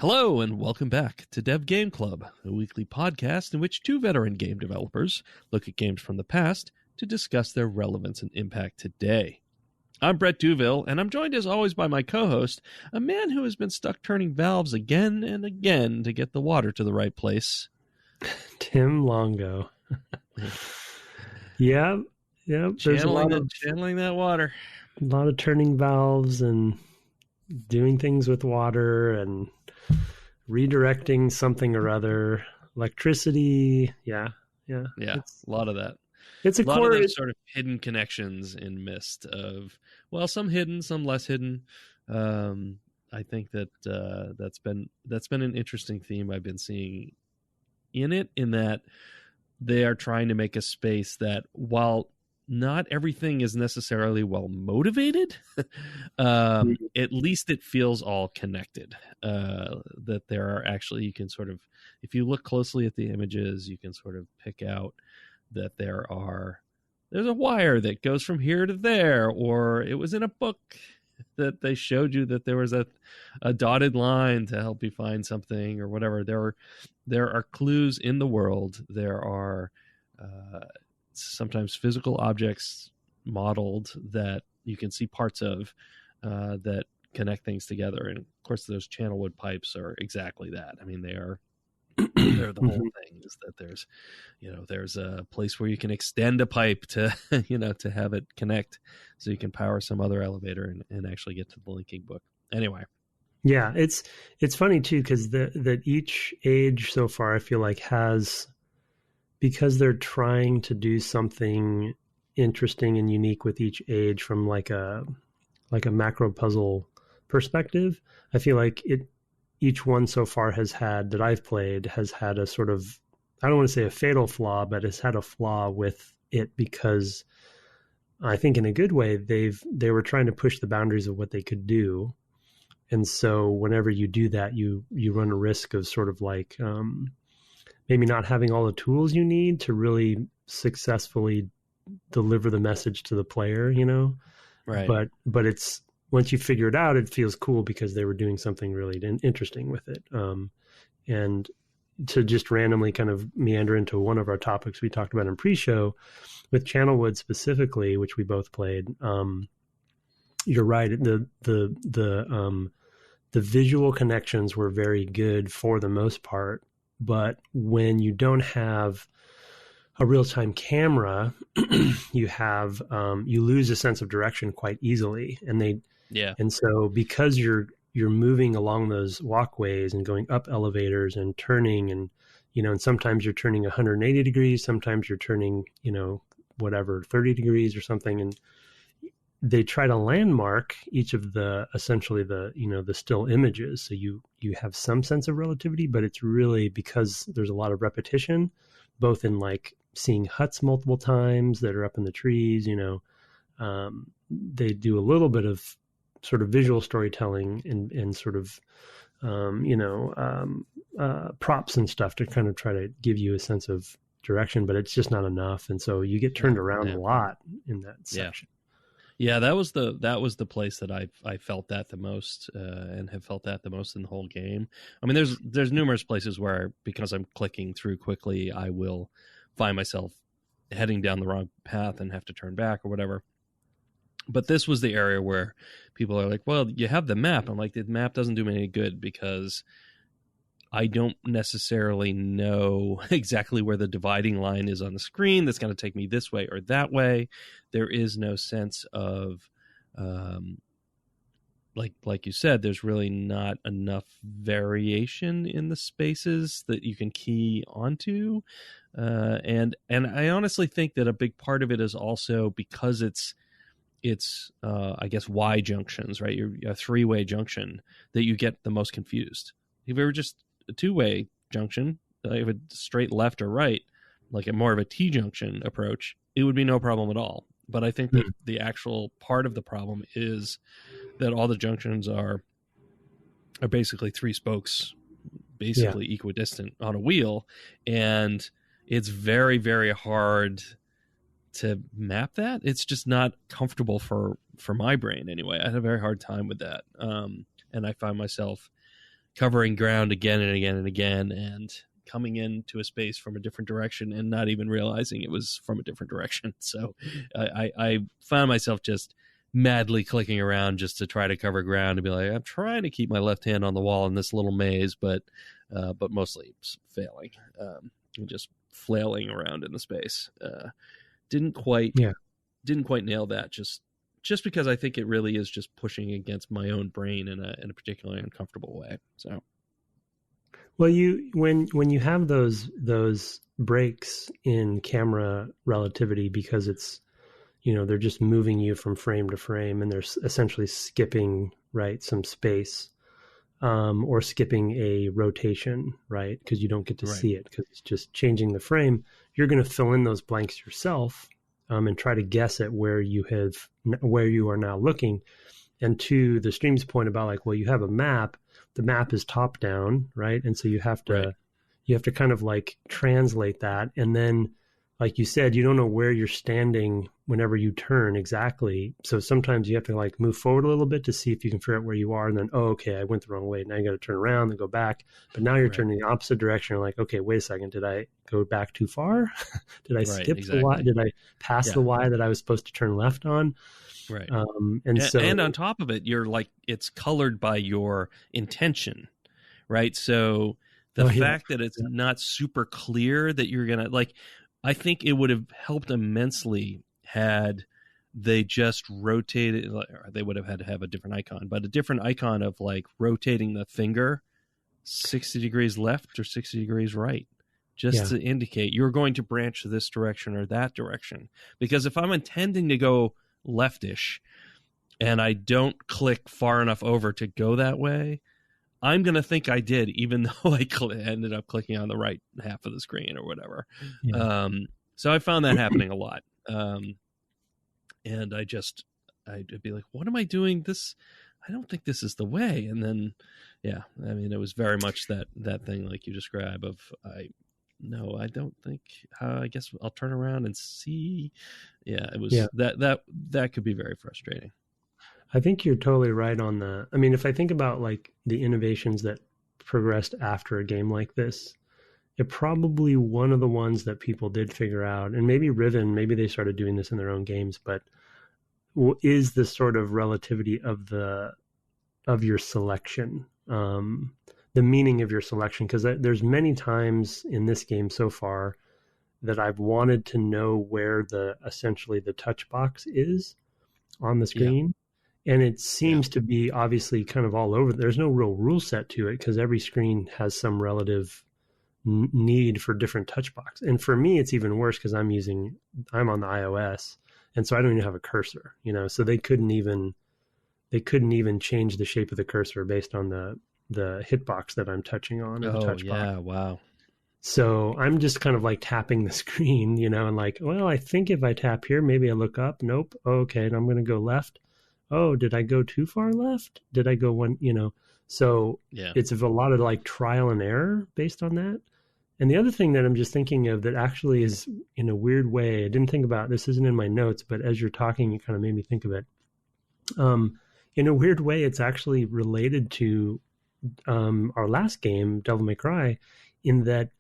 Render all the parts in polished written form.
Hello and welcome back to Dev Game Club, a weekly podcast in which two veteran game developers look at games from the past to discuss their relevance and impact today. I'm Brett Duville, and I'm joined as always by my co-host, a man who has been stuck turning valves again and again to get the water to the right place. Tim Longo. Yeah. There's channeling that water. A lot of turning valves and doing things with water and redirecting something or other. Electricity. Yeah. A lot of that. It's a lot core of those sort of hidden connections in MYST of, well, some hidden, some less hidden. I think that that's been an interesting theme I've been seeing in it, in that they are trying to make a space that, while not everything is necessarily well motivated, at least it feels all connected. That there are actually, you can sort of, if you look closely at the images, you can sort of pick out that there's a wire that goes from here to there, or it was in a book that they showed you that there was a dotted line to help you find something or whatever. There are clues in the world. There are sometimes physical objects modeled that you can see parts of that connect things together. And of course, those Channelwood pipes are exactly that. I mean, they're the whole thing is that there's a place where you can extend a pipe to, to have it connect so you can power some other elevator and actually get to the linking book. Anyway. Yeah, it's funny too, because that each age so far, I feel like, has, because they're trying to do something interesting and unique with each age from like a macro puzzle perspective. I feel like each one so far that I've played has had a sort of, I don't want to say a fatal flaw, but it's had a flaw with it, because I think in a good way, they were trying to push the boundaries of what they could do. And so whenever you do that, you run a risk of sort of like maybe not having all the tools you need to really successfully deliver the message to the player, Right. But it's, once you figure it out, it feels cool because they were doing something really interesting with it. And to just randomly kind of meander into one of our topics we talked about in pre-show with Channelwood specifically, which we both played. You're right. The visual connections were very good for the most part, but when you don't have a real-time camera, you lose a sense of direction quite easily. And so because you're moving along those walkways and going up elevators and turning and sometimes you're turning 180 degrees, sometimes you're turning, 30 degrees or something. And they try to landmark each of the still images. So you have some sense of relativity, but it's really because there's a lot of repetition, both in like seeing huts multiple times that are up in the trees, they do a little bit of sort of visual storytelling and sort of, props and stuff to kind of try to give you a sense of direction, but it's just not enough. And so you get turned around a lot in that section. Yeah, that was the place that I felt that the most, and have felt that the most in the whole game. I mean, there's numerous places where, because I'm clicking through quickly, I will find myself heading down the wrong path and have to turn back or whatever. But this was the area where people are like, well, you have the map. I'm like, the map doesn't do me any good because I don't necessarily know exactly where the dividing line is on the screen that's going to take me this way or that way. There is no sense of, like you said, there's really not enough variation in the spaces that you can key onto. And I honestly think that a big part of it is also because it's I guess Y junctions, right? You're a three-way junction that you get the most confused. If it were just a two-way junction, if it's straight left or right, like a more of a T junction approach, it would be no problem at all. But I think that the actual part of the problem is that all the junctions are basically three spokes, basically equidistant on a wheel, and it's very, very hard to map that. It's just not comfortable for my brain anyway. I had a very hard time with that, and I find myself covering ground again and again and again, and coming into a space from a different direction and not even realizing it was from a different direction. So I found myself just madly clicking around just to try to cover ground and be like, I'm trying to keep my left hand on the wall in this little maze, but mostly failing, and just flailing around in the space. Didn't quite nail that, just because I think it really is just pushing against my own brain in a particularly uncomfortable way. So, well, when you have those breaks in camera relativity, because it's, they're just moving you from frame to frame, and they're essentially skipping, right, some space, or skipping a rotation, right, because you don't get to see it because it's just changing the frame. You're going to fill in those blanks yourself, and try to guess at where you are now looking. And to the stream's point about like, well, you have a map. The map is top down, right, and so you have to kind of like translate that, and then, like you said, you don't know where you're standing whenever you turn exactly. So sometimes you have to like move forward a little bit to see if you can figure out where you are. And then, oh, okay, I went the wrong way. Now you got to turn around and go back. But now you're turning the opposite direction. You're like, okay, wait a second. Did I go back too far? Did I skip the Y? Did I pass the Y that I was supposed to turn left on? Right. And on top of it, you're like, it's colored by your intention, right? So the fact that it's not super clear that you're going to like, I think it would have helped immensely had they just rotated. They would have had to have a different icon, but a different icon of like rotating the finger 60 degrees left or 60 degrees right, just to indicate you're going to branch this direction or that direction. Because if I'm intending to go leftish and I don't click far enough over to go that way, I'm going to think I did, even though I ended up clicking on the right half of the screen or whatever. Yeah. So I found that happening a lot. And I'd be like, what am I doing? I don't think this is the way. And then, it was very much that thing like you describe of, I don't think, I guess I'll turn around and see. Yeah, it was that could be very frustrating. I think you're totally right on the. I mean, if I think about like the innovations that progressed after a game like this, it probably one of the ones that people did figure out, and maybe Riven, maybe they started doing this in their own games, but is the sort of relativity of your selection, the meaning of your selection, because there's many times in this game so far that I've wanted to know where essentially the touch box is on the screen. And it seems to be obviously kind of all over. There's no real rule set to it because every screen has some relative need for different touch box. And for me, it's even worse because I'm on the iOS, and so I don't even have a cursor. So they couldn't even change the shape of the cursor based on the hitbox that I'm touching on. The touch box. Wow. So I'm just kind of like tapping the screen, and like, well, I think if I tap here, maybe I look up. Nope. Okay, and I'm going to go left. Oh, did I go too far left? Did I go one, So it's a lot of like trial and error based on that. And the other thing that I'm just thinking of that actually is in a weird way, I didn't think about, this isn't in my notes, but as you're talking, it kind of made me think of it. In a weird way, it's actually related to our last game, Devil May Cry, in that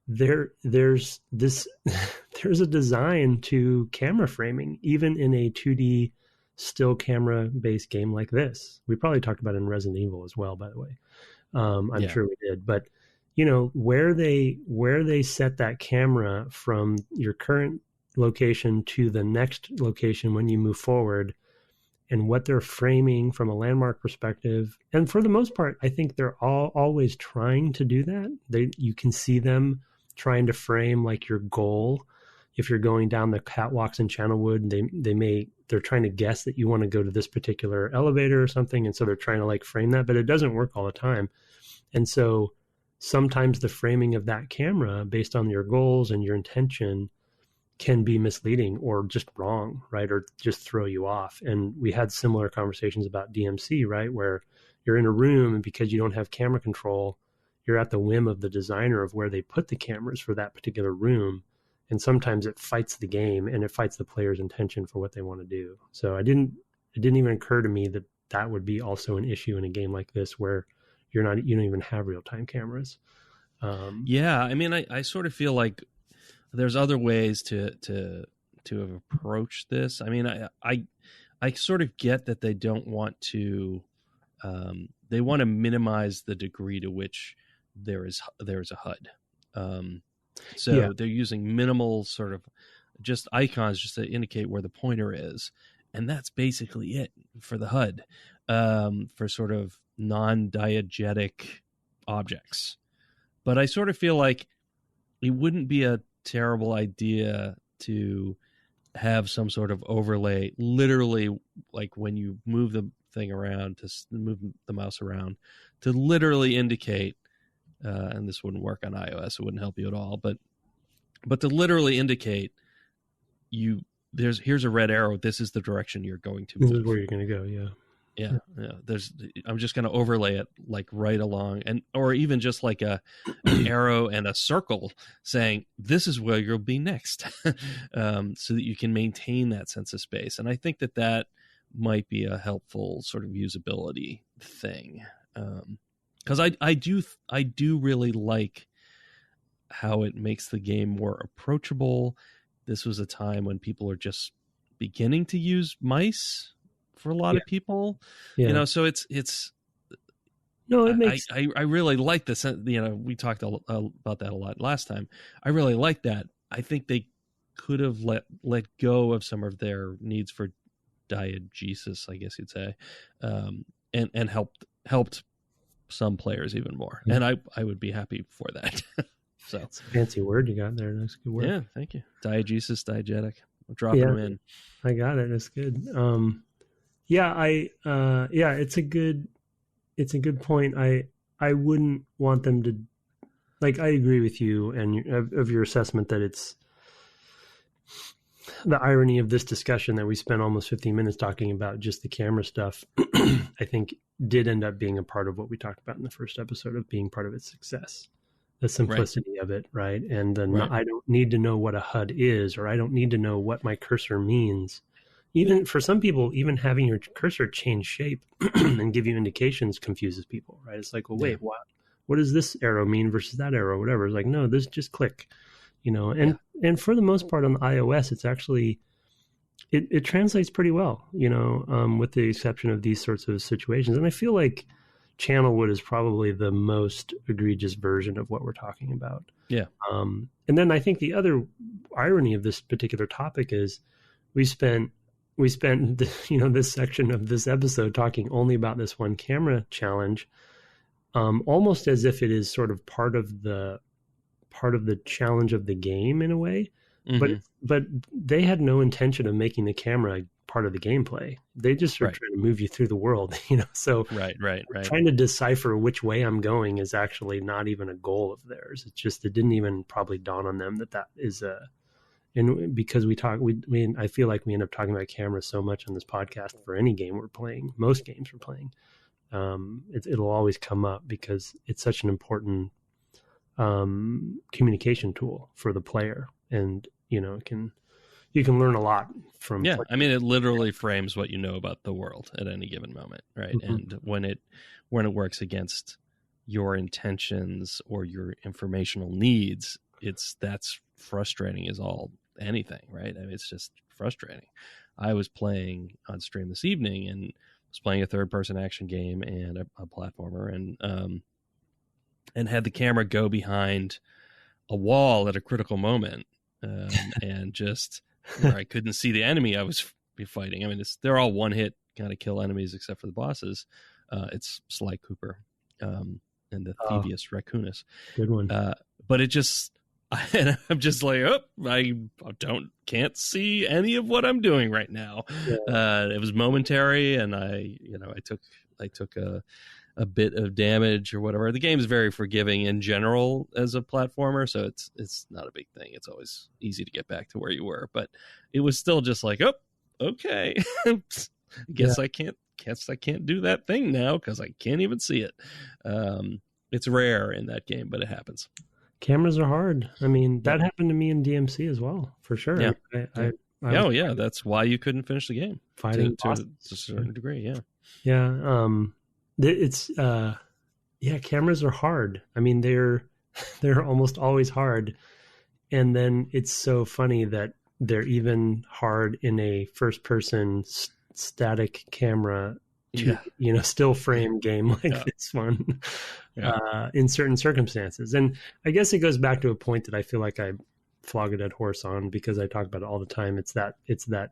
there's a design to camera framing, even in a 2D still camera based game like this. We probably talked about it in Resident Evil as well, by the way. I'm sure we did, but where they set that camera from your current location to the next location when you move forward, and what they're framing from a landmark perspective. And for the most part, I think they're always trying to do that. You can see them trying to frame like your goal. If you're going down the catwalks in Channelwood, they're trying to guess that you want to go to this particular elevator or something. And so they're trying to like frame that, but it doesn't work all the time. And so sometimes the framing of that camera based on your goals and your intention can be misleading or just wrong, right? Or just throw you off. And we had similar conversations about DMC, right? Where you're in a room and because you don't have camera control, you're at the whim of the designer of where they put the cameras for that particular room. And sometimes it fights the game and it fights the player's intention for what they want to do. So it didn't even occur to me that would be also an issue in a game like this where you don't even have real-time cameras. Yeah, I mean, I sort of feel like there's other ways to approach this. I mean, I sort of get that they don't want to, they want to minimize the degree to which there is a HUD. So they're using minimal sort of just icons just to indicate where the pointer is. And that's basically it for the HUD, for sort of non-diegetic objects. But I sort of feel like it wouldn't be a terrible idea to have some sort of overlay, literally, like when you move the thing around, to move the mouse around, to literally indicate, and this wouldn't work on iOS, it wouldn't help you at all, but to literally indicate here's a red arrow, this is the direction you're going to move. This is where you're going to go, yeah. Yeah. I'm just going to overlay it like right along, or even just like an arrow and a circle saying this is where you'll be next, so that you can maintain that sense of space. And I think that might be a helpful sort of usability thing, because I do really like how it makes the game more approachable. This was a time when people are just beginning to use mice for a lot of people, so it's no, it makes, I really like this. We talked about that a lot last time. I really like that. I think they could have let go of some of their needs for diegesis, I guess you'd say, and helped some players even more. And I would be happy for that. So it's a fancy word you got there. That's a good word. Yeah, thank you. Diegesis, diegetic. I'm dropping them in. I got it. That's good. It's a good point. I wouldn't want them to, like, I agree with you and of your assessment that it's the irony of this discussion that we spent almost 15 minutes talking about just the camera stuff. I think did end up being a part of what we talked about in the first episode of being part of its success, the simplicity of it. Right. And then I don't need to know what a HUD is, or I don't need to know what my cursor means. Even for some people, even having your cursor change shape and give you indications confuses people, right? It's like, well, wait, what does this arrow mean versus that arrow, whatever? It's like, no, this just click, and for the most part on the iOS, it's actually, it translates pretty well, with the exception of these sorts of situations. And I feel like Channelwood is probably the most egregious version of what we're talking about. Yeah. And then I think the other irony of this particular topic is we spent this section of this episode talking only about this one camera challenge, almost as if it is sort of part of the challenge of the game in a way. Mm-hmm. But they had no intention of making the camera part of the gameplay. They just are trying to move you through the world, So right. Trying to decipher which way I'm going is actually not even a goal of theirs. It's just, it didn't even probably dawn on them that is and because I feel like we end up talking about cameras so much on this podcast for any game we're playing, most games we're playing. It'll always come up because it's such an important communication tool for the player, and you can learn a lot from. Yeah, I mean, it literally frames what you know about the world at any given moment, right? Mm-hmm. And when it works against your intentions or your informational needs, that's frustrating as anything, right? I mean, it's just frustrating. I was playing on stream this evening and was playing a third-person action game and a platformer, and had the camera go behind a wall at a critical moment, and just where I couldn't see the enemy I was fighting. I mean, they're all one-hit kind of kill enemies except for the bosses. It's Sly Cooper and the Thievius Raccoonus. Good one. But it just... And I'm just like, I can't see any of what I'm doing right now. Yeah. It was momentary, and I took a bit of damage or whatever. The game's very forgiving in general as a platformer, so it's not a big thing. It's always easy to get back to where you were, but it was still just like, okay, guess I can't do that thing now because I can't even see it. It's rare in that game, but it happens. Cameras are hard. I mean, that happened to me in DMC as well, for sure. Yeah. That's why you couldn't finish the game. Fighting to a certain degree, yeah. Yeah. It's Yeah, cameras are hard. I mean, they're they're almost always hard. And then it's so funny that they're even hard in a first person static camera to, still frame game like this one in certain circumstances. And I guess it goes back to a point that I feel like I flog a dead horse on because I talk about it all the time. It's that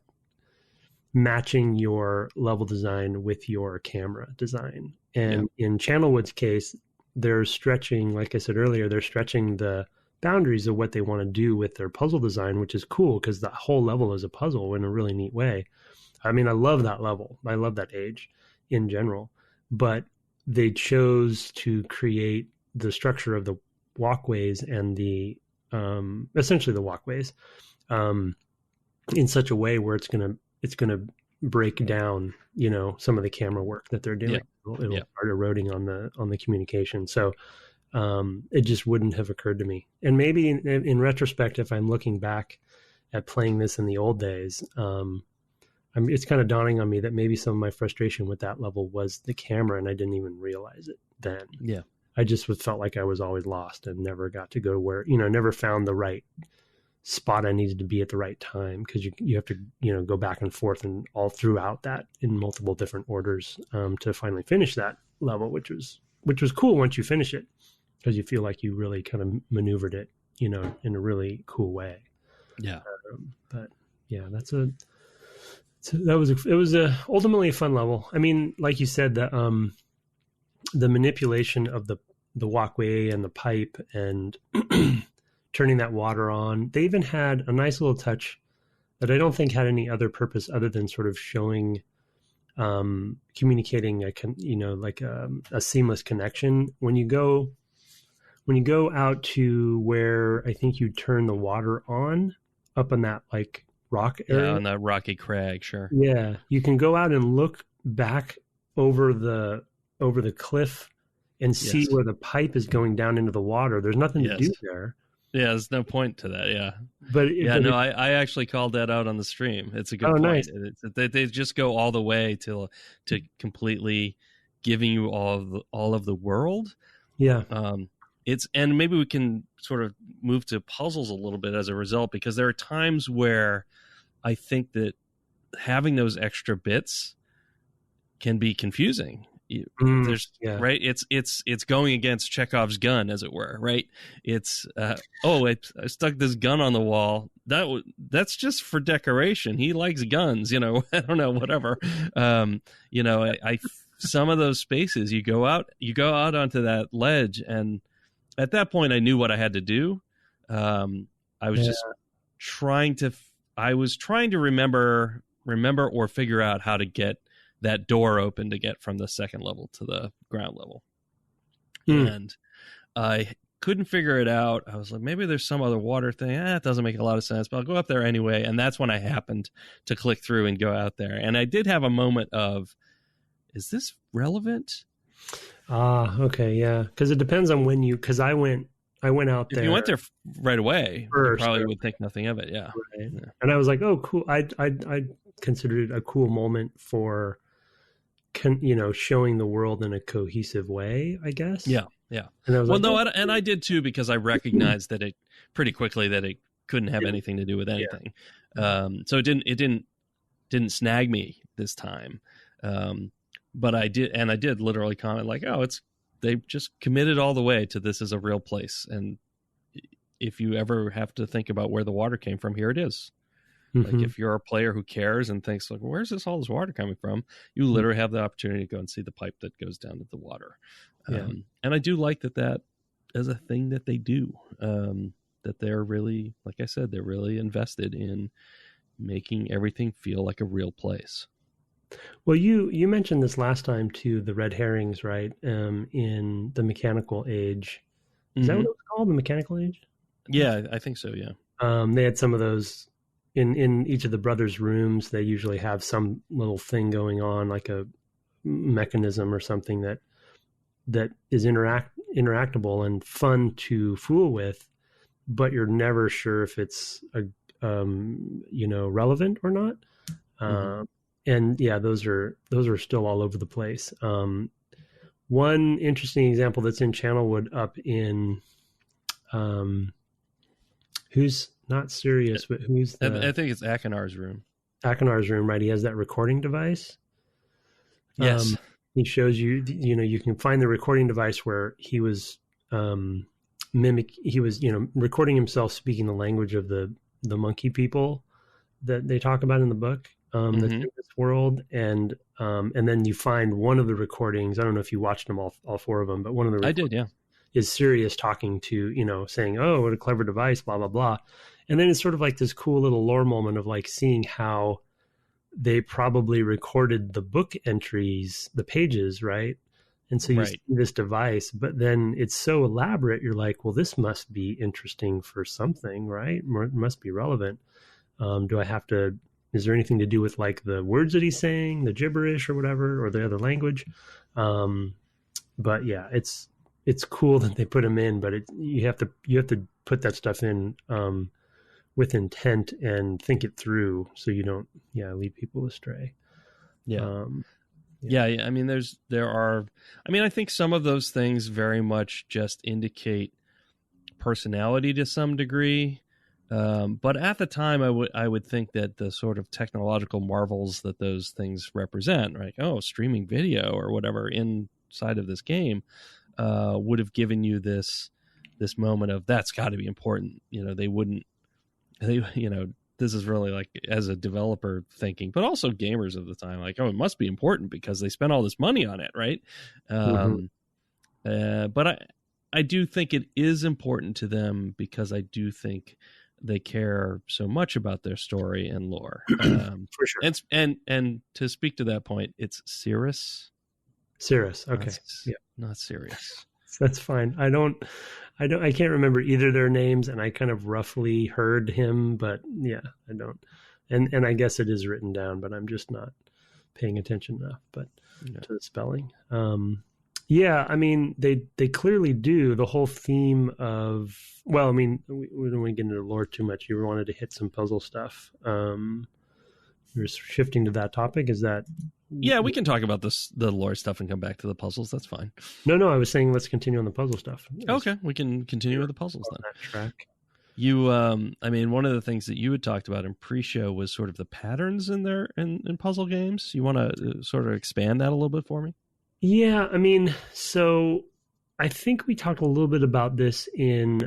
matching your level design with your camera design. And in Channelwood's case, they're stretching, like I said earlier, they're stretching the boundaries of what they want to do with their puzzle design, which is cool because the whole level is a puzzle in a really neat way. I mean, I love that level. I love that age in general, but they chose to create the structure of the walkways and the essentially the walkways in such a way where it's gonna break down, some of the camera work that they're doing. It'll start eroding on the communication. So it just wouldn't have occurred to me. And maybe in retrospect, if I'm looking back at playing this in the old days, it's kind of dawning on me that maybe some of my frustration with that level was the camera, and I didn't even realize it then. Yeah, I just felt like I was always lost and never got to go where, never found the right spot I needed to be at the right time, because you have to go back and forth and all throughout that in multiple different orders to finally finish that level, which was cool once you finish it, because you feel like you really kind of maneuvered it, in a really cool way. Yeah. But yeah, it was ultimately a fun level. I mean, like you said, the manipulation of the walkway and the pipe and turning that water on. They even had a nice little touch that I don't think had any other purpose other than sort of showing, communicating a seamless connection. When you go out to where I think you turn the water on up on that like rock area. Yeah, on that rocky crag, sure. Yeah, you can go out and look back over the cliff and see where the pipe is going down into the water. There's nothing to do there. Yeah, there's no point to that. Yeah, I actually called that out on the stream. It's a good point. Nice. They just go all the way to completely giving you all of the world. Yeah. And maybe we can sort of move to puzzles a little bit as a result, because there are times where I think that having those extra bits can be confusing. Right. It's going against Chekhov's gun, as it were. Right. It's I stuck this gun on the wall. That's just for decoration. He likes guns. I don't know. Whatever. Some of those spaces you go out onto that ledge, and at that point I knew what I had to do. I was just trying to remember or figure out how to get that door open to get from the second level to the ground level. And I couldn't figure it out. I was like, maybe there's some other water thing. It doesn't make a lot of sense, but I'll go up there anyway. And that's when I happened to click through and go out there. And I did have a moment of, is this relevant? Okay. Yeah. Cause it depends on when cause I went out there. If you went there right away, first, you probably would think nothing of it. Yeah. Right. Yeah. And I was like, oh, cool. I considered it a cool moment for, showing the world in a cohesive way, I guess. Yeah. Yeah. And I was and I did too, because I recognized that it pretty quickly that it couldn't have anything to do with anything. Yeah. So it didn't snag me this time. But I did literally comment like, oh, they just committed all the way to this is a real place. And if you ever have to think about where the water came from, here it is. Mm-hmm. Like if you're a player who cares and thinks like, where's all this water coming from? You literally have the opportunity to go and see the pipe that goes down to the water. Yeah. And I do like that as a thing that they do, that they're really, like I said, they're really invested in making everything feel like a real place. Well, you mentioned this last time too, the red herrings, right? In the mechanical age. Is that what it was called? The mechanical age? Yeah, I think so. Yeah. They had some of those in each of the brothers' rooms. They usually have some little thing going on, like a mechanism or something that is interactable and fun to fool with, but you're never sure if it's relevant or not. And yeah, those are still all over the place. One interesting example that's in Channelwood up in, who's not Sirius, but who's I think it's Akinar's room. Akinar's room, right? He has that recording device. Yes. He shows you, you can find the recording device where he was he was, recording himself speaking the language of the monkey people that they talk about in the book. That's in this world, and then you find one of the recordings. I don't know if you watched them all 4 of them, but one of the I did, yeah, is Sirius talking to, saying, "Oh, what a clever device," blah blah blah, and then it's sort of like this cool little lore moment of like seeing how they probably recorded the book entries, the pages, right? And so you see this device, but then it's so elaborate. You're like, well, this must be interesting for something, right? It must be relevant. Do I have to? Is there anything to do with like the words that he's saying, the gibberish or whatever, or the other language? But yeah, it's cool that they put them in, but you have to put that stuff in with intent and think it through so you don't lead people astray. Yeah. I mean, I think some of those things very much just indicate personality to some degree. But at the time, I would think that the sort of technological marvels that those things represent, like streaming video or whatever inside of this game, would have given you this moment of that's got to be important. This is really like as a developer thinking, but also gamers of the time, like it must be important because they spent all this money on it, right? But I do think it is important to them because I do think they care so much about their story and lore. For sure. And to speak to that point, it's Cirrus. Okay. Not Sirius. That's fine. I can't remember either their names, and I kind of roughly heard him, but yeah, I don't. And I guess it is written down, but I'm just not paying attention enough to the spelling. Yeah, I mean, they clearly do the whole theme of, well, I mean, we don't want to get into the lore too much. You wanted to hit some puzzle stuff. You're shifting to that topic. Is that? Yeah, we can talk about the lore stuff and come back to the puzzles. That's fine. No, I was saying let's continue on the puzzle stuff. Okay, we can continue with the puzzles then. That track. You, I mean, one of the things that you had talked about in pre-show was sort of the patterns in puzzle games. You want to sort of expand that a little bit for me? Yeah, I mean, so I think we talked a little bit about this in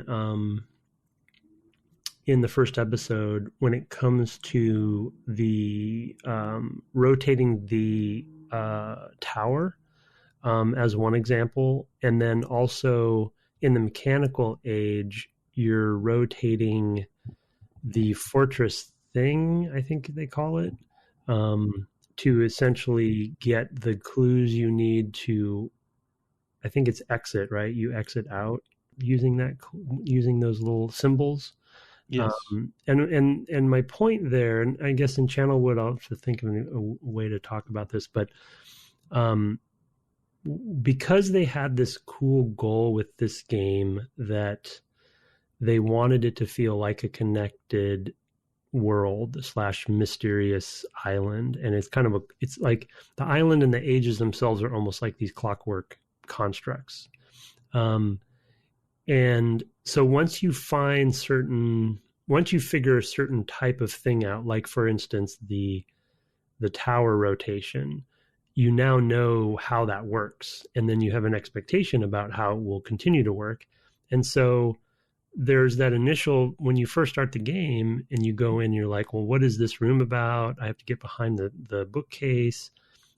the first episode when it comes to the rotating the tower as one example, and then also in the mechanical age, you're rotating the fortress thing, I think they call it, to essentially get the clues you need to, I think it's exit, right? You exit out using those little symbols. Yes. And my point there, and I guess in Channelwood, I'll have to think of a way to talk about this, but because they had this cool goal with this game that they wanted it to feel like a connected world / mysterious island, and it's kind of it's like the island and the ages themselves are almost like these clockwork constructs, and so once you figure a certain type of thing out, like for instance the tower rotation, you now know how that works, and then you have an expectation about how it will continue to work. And so there's that initial, when you first start the game and you go in, you're like, well, what is this room about? I have to get behind the bookcase.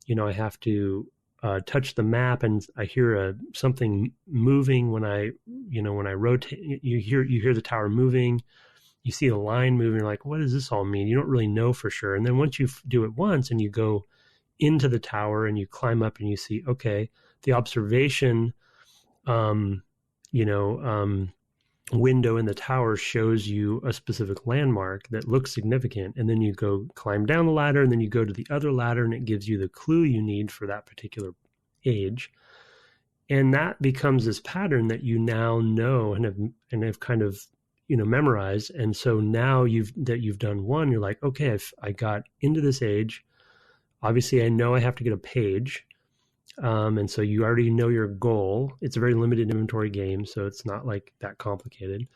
I have to touch the map, and I hear something moving when I rotate. You hear the tower moving. You see the line moving. You're like, what does this all mean? You don't really know for sure. And then once you do it once and you go into the tower and you climb up and you see, okay, the observation, window in the tower shows you a specific landmark that looks significant, and then you go climb down the ladder, and then you go to the other ladder, and it gives you the clue you need for that particular age. And that becomes this pattern that you now know and have kind of memorized. And so now you've done one, you're like, okay, I got into this age. Obviously I know I have to get a page, And so you already know your goal. It's a very limited inventory game, so it's not like that complicated.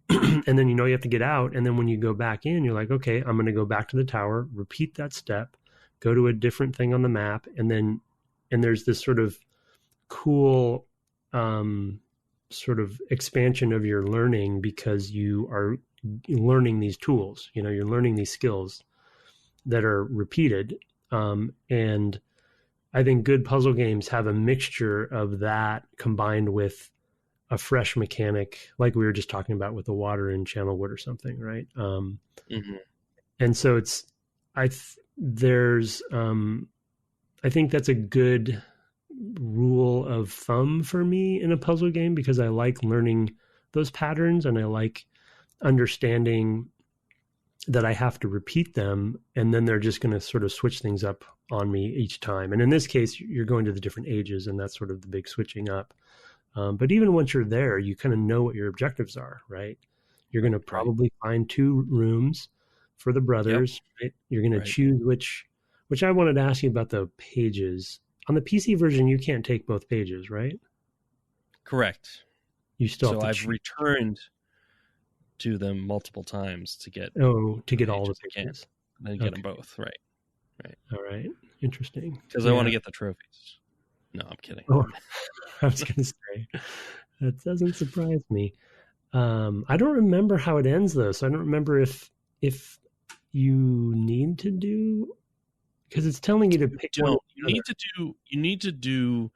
And then you know you have to get out. And then when you go back in, you're like, okay, I'm going to go back to the tower, repeat that step, go to a different thing on the map. And there's this sort of cool sort of expansion of your learning because you are learning these tools. You know, you're learning these skills that are repeated. And I think good puzzle games have a mixture of that combined with a fresh mechanic, like we were just talking about with the water in Channelwood or something, right? And so I think that's a good rule of thumb for me in a puzzle game because I like learning those patterns and I like understanding that I have to repeat them, and then they're just going to sort of switch things up on me each time. And in this case, you're going to the different ages, and that's sort of the big switching up. But even once you're there, you kind of know what your objectives are, right? You're going to probably find 2 rooms for the brothers. Yep. Right? You're going to choose which I wanted to ask you about the pages. On the PC version, you can't take both pages, right? Correct. You still have to I've returned to them multiple times to get all the pages. And then get them both, right. All right. Interesting. Because I want to get the trophies. No, I'm kidding. Oh, I was going to say, that doesn't surprise me. I don't remember how it ends, though. So I don't remember if you need to do, because it's telling you to pick one. You need to do,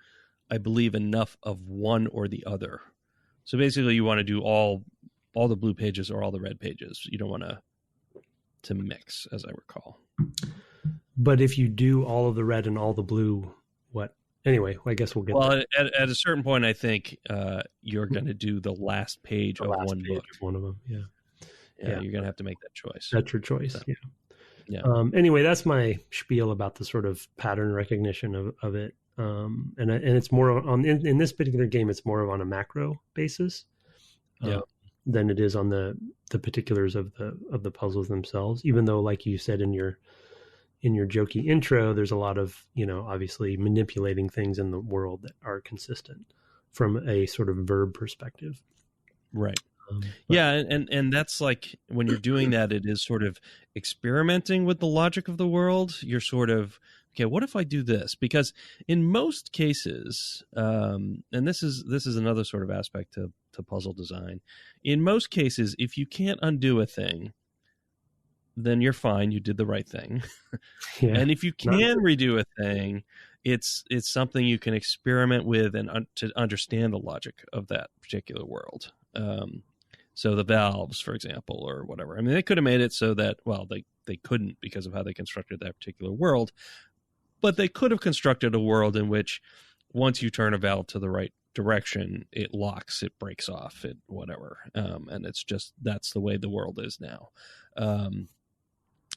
I believe, enough of one or the other. So basically, you want to do all the blue pages or all the red pages. You don't want to mix, as I recall. But if you do all of the red and all the blue, what? Anyway, I guess we'll get there. At a certain point, I think you're going to do the last page of one book. One of them, yeah. You're going to have to make that choice. That's your choice, so, yeah. Anyway, that's my spiel about the sort of pattern recognition of it. And it's more on in this particular game, it's more on a macro basis. Than it is on the particulars of the puzzles themselves, even though, like you said in your jokey intro, there's a lot of, obviously manipulating things in the world that are consistent from a sort of verb perspective. Right. And that's like when you're doing that, it is sort of experimenting with the logic of the world. You're sort of, okay, what if I do this? Because in most cases, and this is another sort of aspect to puzzle design. In most cases, if you can't undo a thing, then you're fine. You did the right thing. Yeah, and if you can redo a thing, it's something you can experiment with and to understand the logic of that particular world. So the valves, for example, or whatever. I mean, they could have made it so that, well, they couldn't because of how they constructed that particular world. But they could have constructed a world in which once you turn a valve to the right direction, it locks, it breaks off, it whatever. And it's just, that's the way the world is now.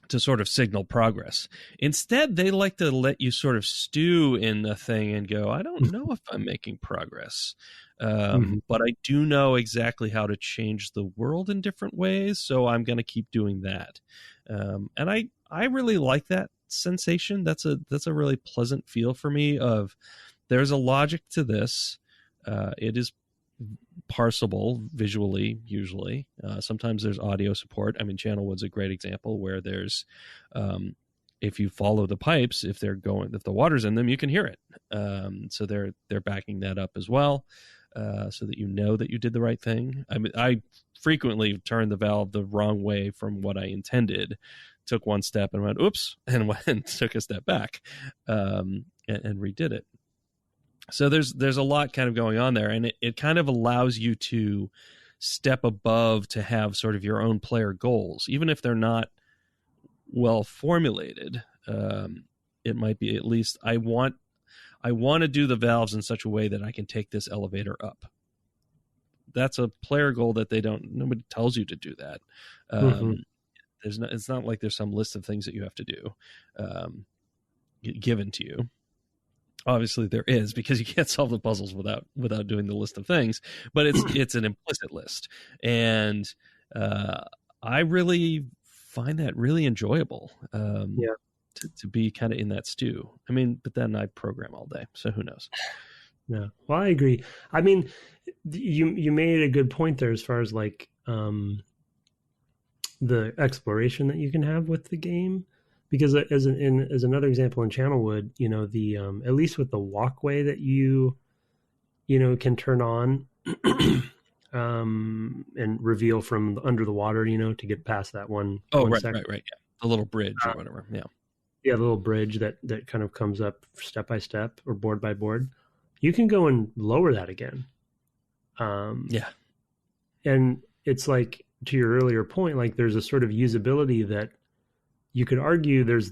To sort of signal progress. Instead, they like to let you sort of stew in the thing and go, I don't know if I'm making progress. But I do know exactly how to change the world in different ways, so I'm going to keep doing that. And I really like that sensation. That's a really pleasant feel for me of there's a logic to this. It is parsable visually, usually. Sometimes there's audio support. I mean, Channelwood's a great example where there's if you follow the pipes, if the water's in them, you can hear it. So they're backing that up as well, so that you know that you did the right thing. I mean, I frequently turned the valve the wrong way from what I intended, took one step and went, oops, and went and took a step back, and redid it. So there's a lot kind of going on there, and it kind of allows you to step above to have sort of your own player goals, even if they're not well formulated. It might be at least I want to do the valves in such a way that I can take this elevator up. That's a player goal that nobody tells you to do that. It's not like there's some list of things that you have to do given to you. Obviously there is, because you can't solve the puzzles without doing the list of things, but it's an implicit list. And I really find that really enjoyable, to to be kind of in that stew. I mean, but then I program all day, so who knows? Yeah, well, I agree. I mean, you made a good point there as far as like the exploration that you can have with the game, because as another example in Channelwood, the at least with the walkway that you can turn on and reveal from under the water, to get past that one. Oh, one right, second. right, yeah, the little bridge or whatever. Yeah, the little bridge that kind of comes up step by step or board by board. You can go and lower that again. Yeah, and it's like, to your earlier point, like there's a sort of usability that you could argue there's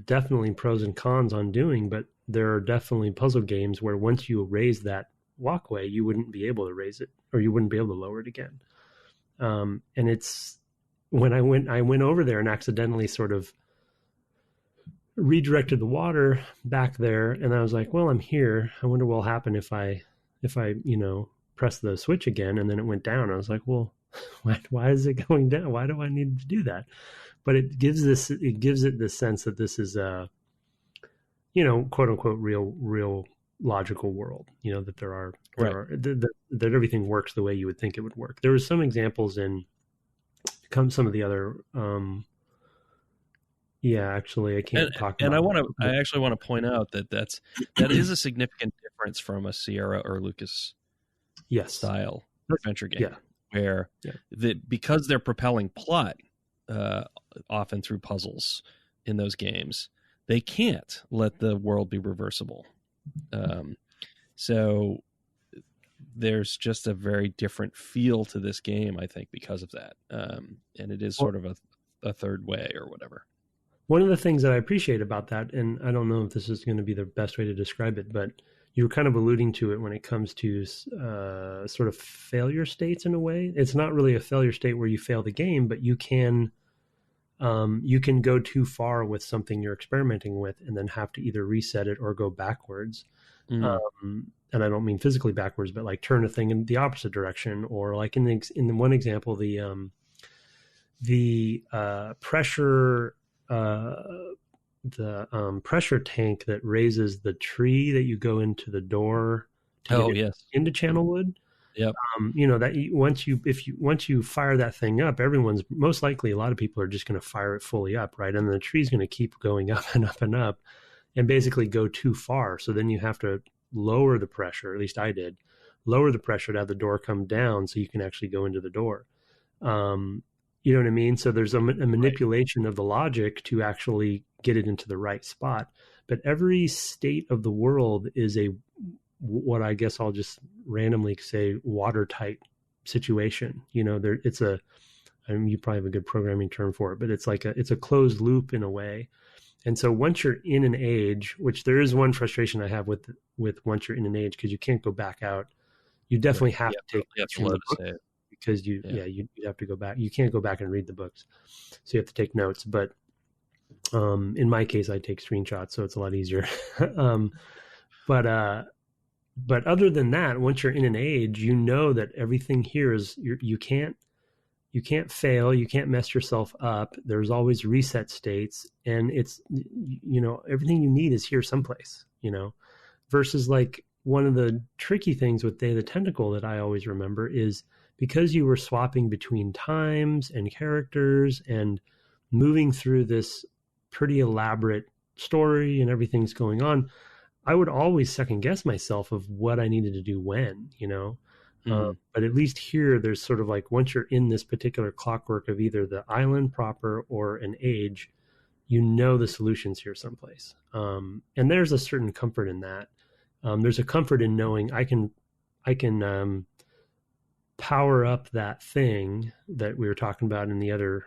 definitely pros and cons on doing, but there are definitely puzzle games where once you raise that walkway, you wouldn't be able to raise it, or you wouldn't be able to lower it again. And it's when I went over there and accidentally sort of redirected the water back there, and I was like, well, I'm here. I wonder what will happen if I press the switch again, and then it went down. I was like, well, why is it going down? Why do I need to do that? But it gives it the sense that this is a, quote unquote real logical world, that that everything works the way you would think it would work. There were some examples in some of the other, actually I can't talk about it. And I actually want to point out that is a significant difference from a Sierra or Lucas style adventure game. Yeah. Where because they're propelling plot often through puzzles in those games, they can't let the world be reversible. So there's just a very different feel to this game, I think, because of that. And it is sort of a third way or whatever. One of the things that I appreciate about that, and I don't know if this is going to be the best way to describe it, but you were kind of alluding to it when it comes to sort of failure states in a way. It's not really a failure state where you fail the game, but you can go too far with something you're experimenting with and then have to either reset it or go backwards. Mm-hmm. And I don't mean physically backwards, but like turn a thing in the opposite direction, or like in the one example, the pressure. The pressure tank that raises the tree that you go into the door into Channelwood. Yep. That once you fire that thing up, everyone's most likely, a lot of people are just going to fire it fully up, right? And the tree's going to keep going up and up and up and basically go too far. So then you have to lower the pressure, at least I did, lower the pressure to have the door come down so you can actually go into the door. You know what I mean? So there's a manipulation of the logic to actually get it into the right spot. But every state of the world is what I guess I'll just randomly say watertight situation. You probably have a good programming term for it, but it's a closed loop in a way. And so once you're in an age, which there is one frustration I have with once you're in an age, because you can't go back out. You definitely have to take notes, because you have to go back. You can't go back and read the books, so you have to take notes. But in my case, I take screenshots, so it's a lot easier. But other than that, once you're in an age, that everything here is you can't fail, you can't mess yourself up. There's always reset states, and it's everything you need is here someplace. Versus like one of the tricky things with Day of the Tentacle that I always remember is, because you were swapping between times and characters and moving through this pretty elaborate story and everything's going on, I would always second guess myself of what I needed to do when, but at least here, there's sort of like, once you're in this particular clockwork of either the island proper or an age, the solution's here someplace. And there's a certain comfort in that. There's a comfort in knowing I can power up that thing that we were talking about in the other,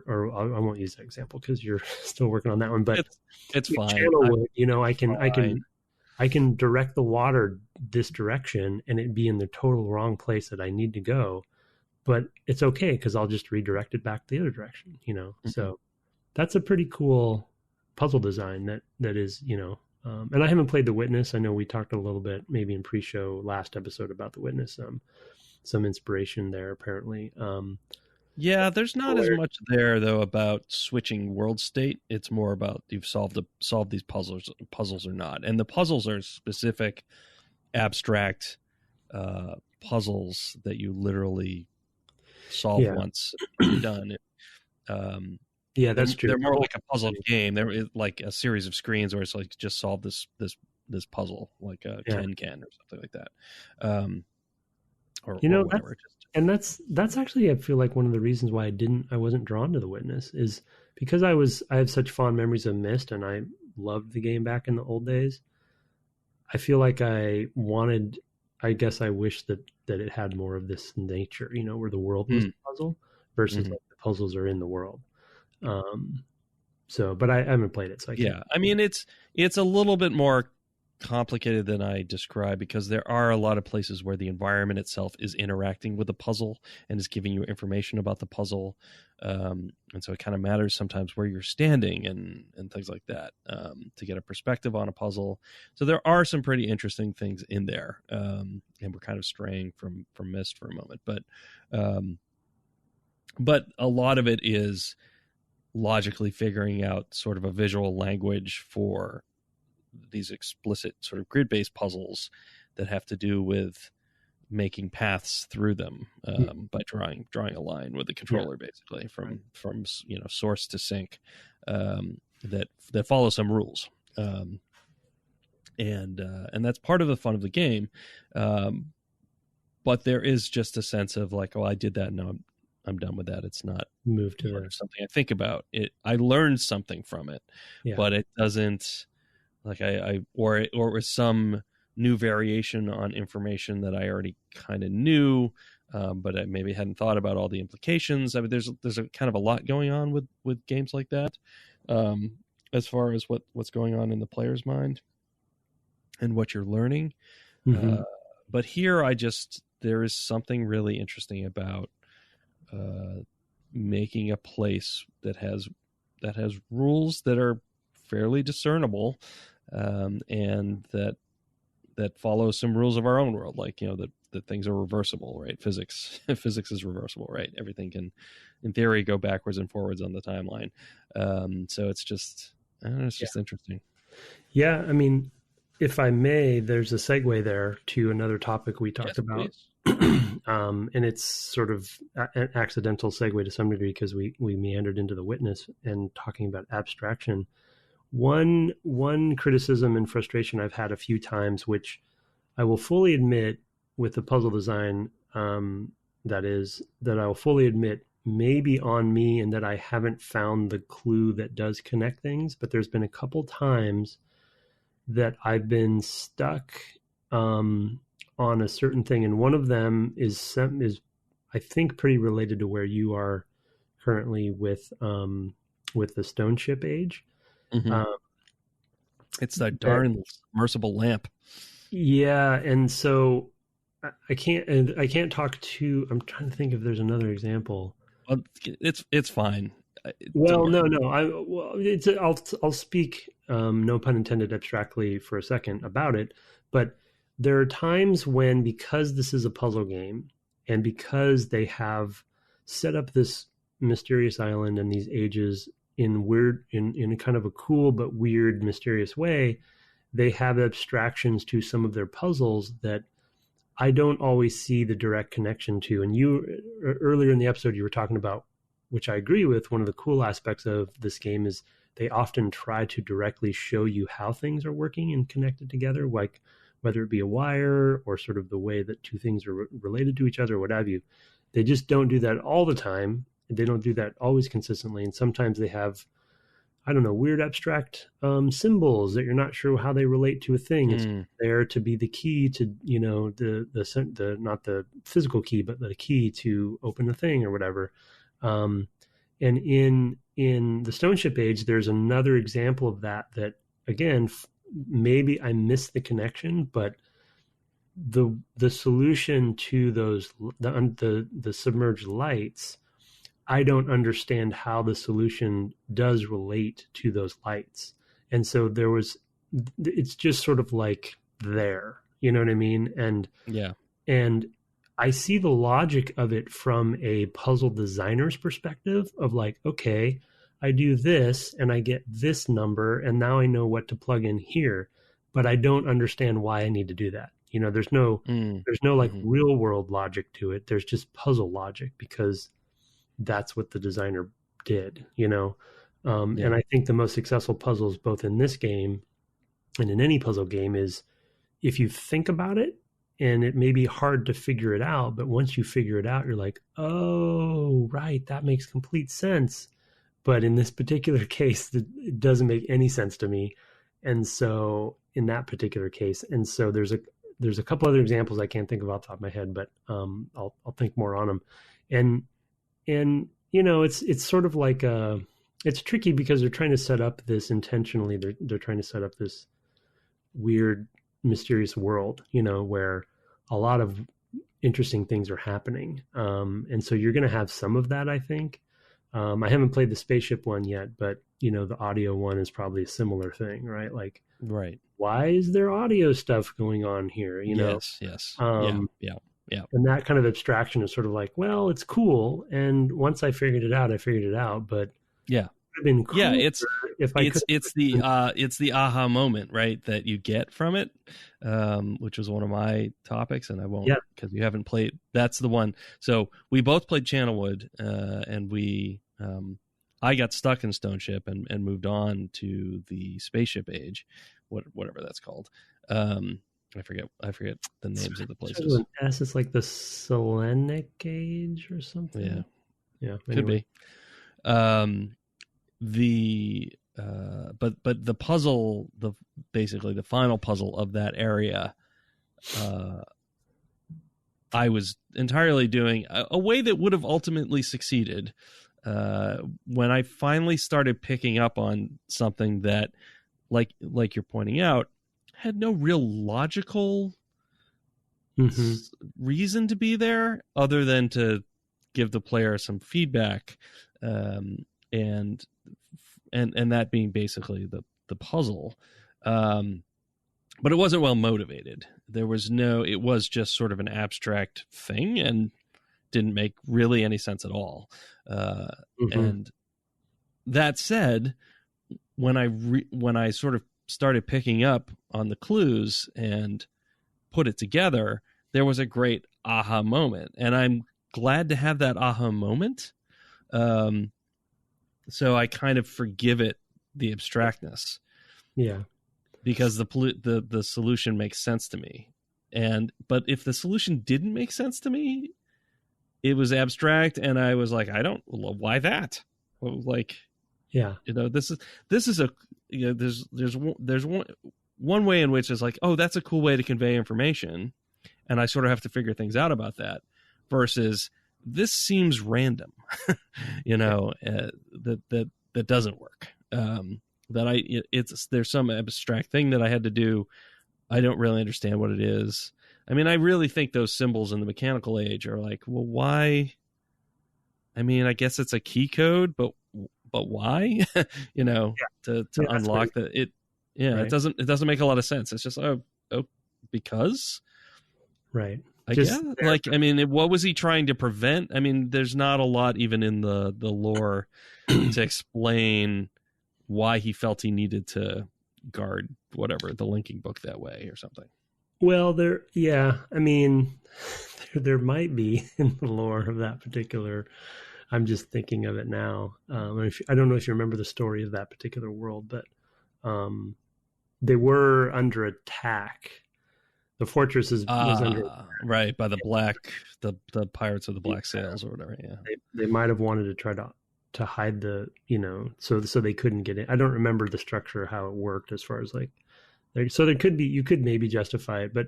or I won't use that example because you're still working on that one, but it's fine. Channelwood, I can direct the water this direction and it'd be in the total wrong place that I need to go, but it's okay because I'll just redirect it back the other direction, Mm-hmm. So that's a pretty cool puzzle design that is, and I haven't played The Witness. I know we talked a little bit maybe in pre-show last episode about The Witness, some inspiration there apparently. Yeah, there's not as much there though about switching world state. It's more about you've solved these puzzles or not, and the puzzles are specific, abstract puzzles that you literally solve once and you're done. Yeah, that's true. They're more like a puzzle game. They're like a series of screens where it's like just solve this puzzle, like a can or something like that. Or whatever. And that's actually, I feel like, one of the reasons why I wasn't drawn to The Witness is because I have such fond memories of Myst, and I loved the game back in the old days. I feel like I wish that it had more of this nature, where the world was a puzzle versus like the puzzles are in the world. But I haven't played it, so I can't. Yeah, I mean, it's a little bit more complicated than I described because there are a lot of places where the environment itself is interacting with the puzzle and is giving you information about the puzzle, and so it kind of matters sometimes where you're standing and things like that to get a perspective on a puzzle. So there are some pretty interesting things in there, and we're kind of straying from Myst for a moment, but a lot of it is logically figuring out sort of a visual language for these explicit sort of grid-based puzzles that have to do with making paths through them by drawing a line with the controller, basically from source to sink, that follow some rules, and that's part of the fun of the game. But there is just a sense of like, oh, I did that, no, I'm done with that. It's not moved to something I think about. I learned something from it, but it doesn't. Like or it was some new variation on information that I already kind of knew, but I maybe hadn't thought about all the implications. I mean, there's a kind of a lot going on with games like that, as far as what's going on in the player's mind and what you're learning. But here, there is something really interesting about making a place that has rules that are fairly discernible, and that follows some rules of our own world, like that things are reversible, right? Physics is reversible, right? Everything can, in theory, go backwards and forwards on the timeline. So it's just, I don't know, it's just interesting. Yeah, I mean, if I may, there's a segue there to another topic we talked about. And it's sort of an accidental segue to some degree because we meandered into The Witness and talking about abstraction. One criticism and frustration I've had a few times, which I will fully admit with the puzzle design, that I will fully admit may be on me and that I haven't found the clue that does connect things. But there's been a couple times that I've been stuck on a certain thing, and one of them is I think pretty related to where you are currently with the Stoneship age. It's that darn submersible lamp. Yeah, and so I can't talk to. I'm trying to think if there's another example. It's fine. Well, no. I'll speak, no pun intended, abstractly for a second about it. But there are times when, because this is a puzzle game, and because they have set up this mysterious island and these ages in a kind of a cool but weird, mysterious way, they have abstractions to some of their puzzles that I don't always see the direct connection to. And you, earlier in the episode, you were talking about, which I agree with, one of the cool aspects of this game is they often try to directly show you how things are working and connected together, like whether it be a wire or sort of the way that two things are related to each other, or what have you. They just don't do that all the time. They don't do that always consistently. And sometimes they have, I don't know, weird abstract symbols that you're not sure how they relate to a thing. It's there to be the key to, the not the physical key, but the key to open the thing or whatever. And in the Stoneship age, there's another example of that again, maybe I missed the connection, but the solution to those, the submerged lights, I don't understand how the solution does relate to those lights. And so it's just sort of like there, you know what I mean? And I see the logic of it from a puzzle designer's perspective of like, okay, I do this and I get this number and now I know what to plug in here, but I don't understand why I need to do that. You know, there's no like real world logic to it. There's just puzzle logic because that's what the designer did, you know? And I think the most successful puzzles, both in this game and in any puzzle game, is if you think about it, and it may be hard to figure it out, but once you figure it out, you're like, oh, right, that makes complete sense. But in this particular case, it doesn't make any sense to me. And so in that particular case, and so there's a couple other examples I can't think of off the top of my head, but I'll think more on them. And you know, it's sort of like it's tricky because they're trying to set up this intentionally. They're trying to set up this weird, mysterious world, you know, where a lot of interesting things are happening. And so you're going to have some of that, I think. I haven't played the spaceship one yet, but you know, the audio one is probably a similar thing, right? Like, right. Why is there audio stuff going on here? You know? Yes. Yeah. And that kind of abstraction is sort of like, well, it's cool. And once I figured it out, but yeah. Been cool it's the aha moment, right, that you get from it, which was one of my topics, and I won't because you haven't played. That's the one. So we both played Channelwood, and I got stuck in Stoneship and moved on to the Spaceship age, whatever that's called. I forget the names of the places. It's like the Selenic age or something. Yeah. Anyway. Could be. But the puzzle, basically the final puzzle of that area, I was entirely doing a way that would have ultimately succeeded when I finally started picking up on something that, like you're pointing out, had no real logical reason to be there other than to give the player some feedback, and that being basically the puzzle. But it wasn't well motivated. It was just sort of an abstract thing and didn't make really any sense at all. And that said, when I sort of started picking up on the clues and put it together, there was a great aha moment, and I'm glad to have that aha moment. So I kind of forgive it the abstractness. Yeah. Because the solution makes sense to me. But if the solution didn't make sense to me, it was abstract and I was like, why that? Like, yeah, you know, this is a, you know, there's one way in which it's like, oh, that's a cool way to convey information. And I sort of have to figure things out about that versus this seems random, you know, that doesn't work. There's some abstract thing that I had to do. I don't really understand what it is. I mean, I really think those symbols in the mechanical age are like, well, why? I mean, I guess it's a key code, but why? You know, to unlock it. Yeah, right. It doesn't make a lot of sense. It's just because, right? I mean, what was he trying to prevent? I mean, there's not a lot even in the lore to explain why he felt he needed to guard whatever the linking book that way or something. Well, I mean, there might be in the lore of that particular. I'm just thinking of it now. I don't know if you remember the story of that particular world, but they were under attack. The fortress was under attack. Right, by the pirates of the Black Sails or whatever. Yeah, they might have wanted to try to hide the, you know, so they couldn't get in. I don't remember the structure, how it worked as far as like, so there could be, you could maybe justify it, but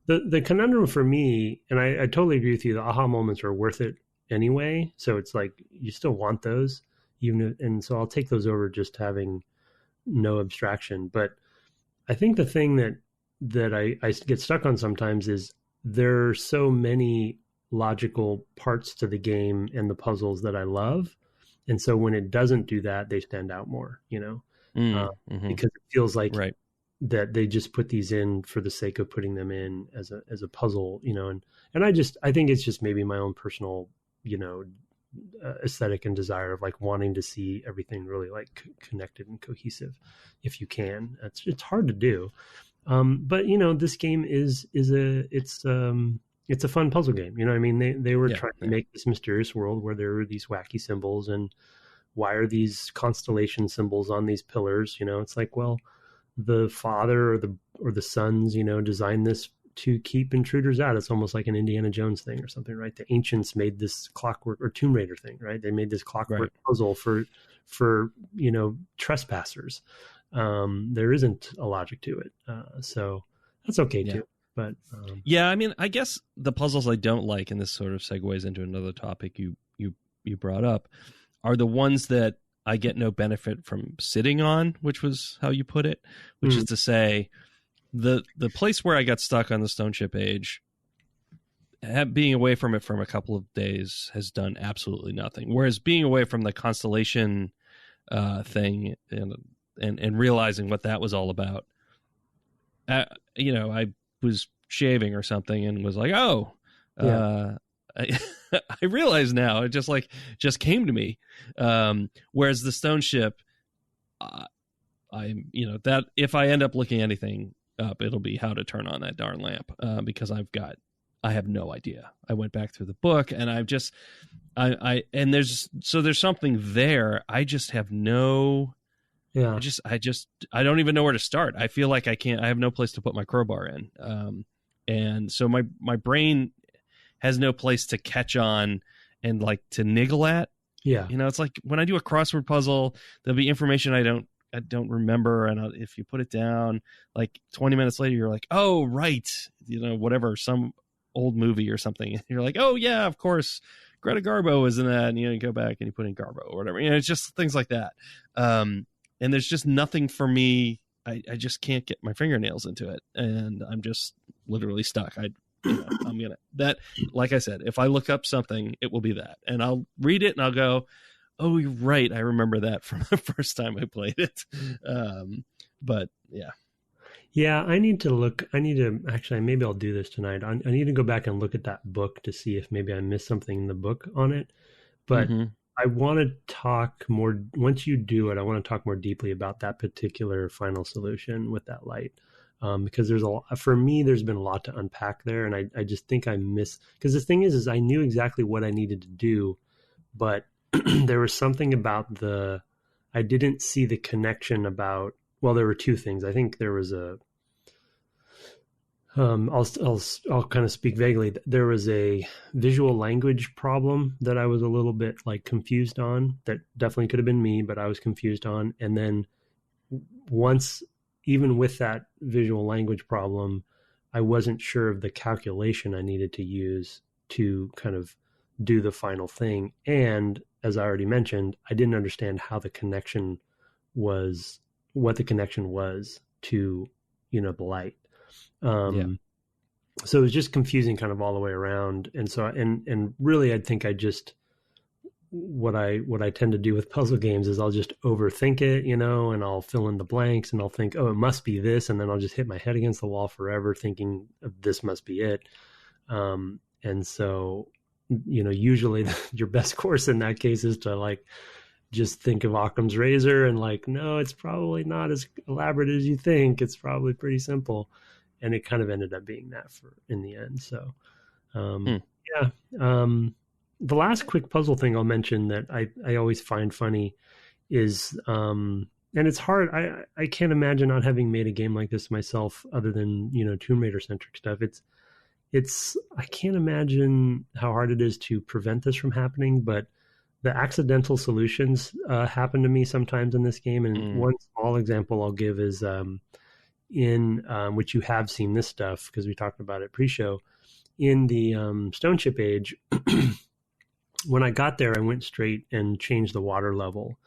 the conundrum for me, and I totally agree with you, the aha moments are worth it anyway. So it's like, you still want those, and so I'll take those over just having no abstraction. But I think the thing that I get stuck on sometimes is there are so many logical parts to the game and the puzzles that I love. And so when it doesn't do that, they stand out more, you know, because it feels like that they just put these in for the sake of putting them in as a puzzle, and I think it's just maybe my own personal, aesthetic and desire of like wanting to see everything really like connected and cohesive if you can. It's hard to do. But this game it's a fun puzzle game. I mean, they were trying to make this mysterious world where there were these wacky symbols, and why are these constellation symbols on these pillars? It's like, well, the father or the sons, designed this to keep intruders out. It's almost like an Indiana Jones thing or something, right? The ancients made this clockwork, or Tomb Raider thing, right? They made this clockwork puzzle for trespassers. There isn't a logic to it, so that's okay too. But I mean, I guess the puzzles I don't like, and this sort of segues into another topic you brought up, are the ones that I get no benefit from sitting on, which was how you put it, which is to say, the place where I got stuck on the Stoneship age, being away from it for a couple of days has done absolutely nothing. Whereas being away from the constellation thing and realizing what that was all about, I was shaving or something and was like, I realize now, it just came to me. Whereas the Stoneship, that if I end up looking anything up, it'll be how to turn on that darn lamp, because I have no idea. I went back through the book and there's something there. I just have no, I don't even know where to start. I feel like I have no place to put my crowbar in. And so my brain has no place to catch on and like to niggle at. Yeah. It's like when I do a crossword puzzle, there'll be information I don't remember. And if you put it down, like 20 minutes later, you're like, oh, right. Whatever, some old movie or something. And you're like, oh yeah, of course. Greta Garbo is in that. And you go back and you put in Garbo or whatever. It's just things like that. And there's just nothing for me. I just can't get my fingernails into it. And I'm just literally stuck. Like I said, if I look up something, it will be that, and I'll read it and I'll go, oh, you're right, I remember that from the first time I played it. But I need to actually, maybe I'll do this tonight. I need to go back and look at that book to see if maybe I missed something in the book on it. But I want to talk more, once you do it, I want to talk more deeply about that particular final solution with that light. Because for me, there's been a lot to unpack there. And I just think because the thing is I knew exactly what I needed to do, but there was something about I didn't see the connection about, well, there were two things. I think there was I'll kind of speak vaguely. There was a visual language problem that I was a little bit like confused on. That definitely could have been me, but I was confused on. And then even with that visual language problem, I wasn't sure of the calculation I needed to use to kind of do the final thing. And as I already mentioned, I didn't understand how the connection was, what the connection was to, the light. So it was just confusing kind of all the way around. And so, and really, I think what I tend to do with puzzle games is I'll just overthink it, and I'll fill in the blanks and I'll think, oh, it must be this. And then I'll just hit my head against the wall forever thinking this must be it. And so, usually your best course in that case is to like, just think of Occam's razor and like, no, it's probably not as elaborate as you think. It's probably pretty simple. And it kind of ended up being that in the end. So, the last quick puzzle thing I'll mention that I always find funny is, and it's hard. I can't imagine not having made a game like this myself other than, Tomb Raider centric stuff. I can't imagine how hard it is to prevent this from happening, but the accidental solutions happen to me sometimes in this game. And one small example I'll give is in which you have seen this stuff because we talked about it pre-show. In the Stoneship age, when I got there, I went straight and changed the water level.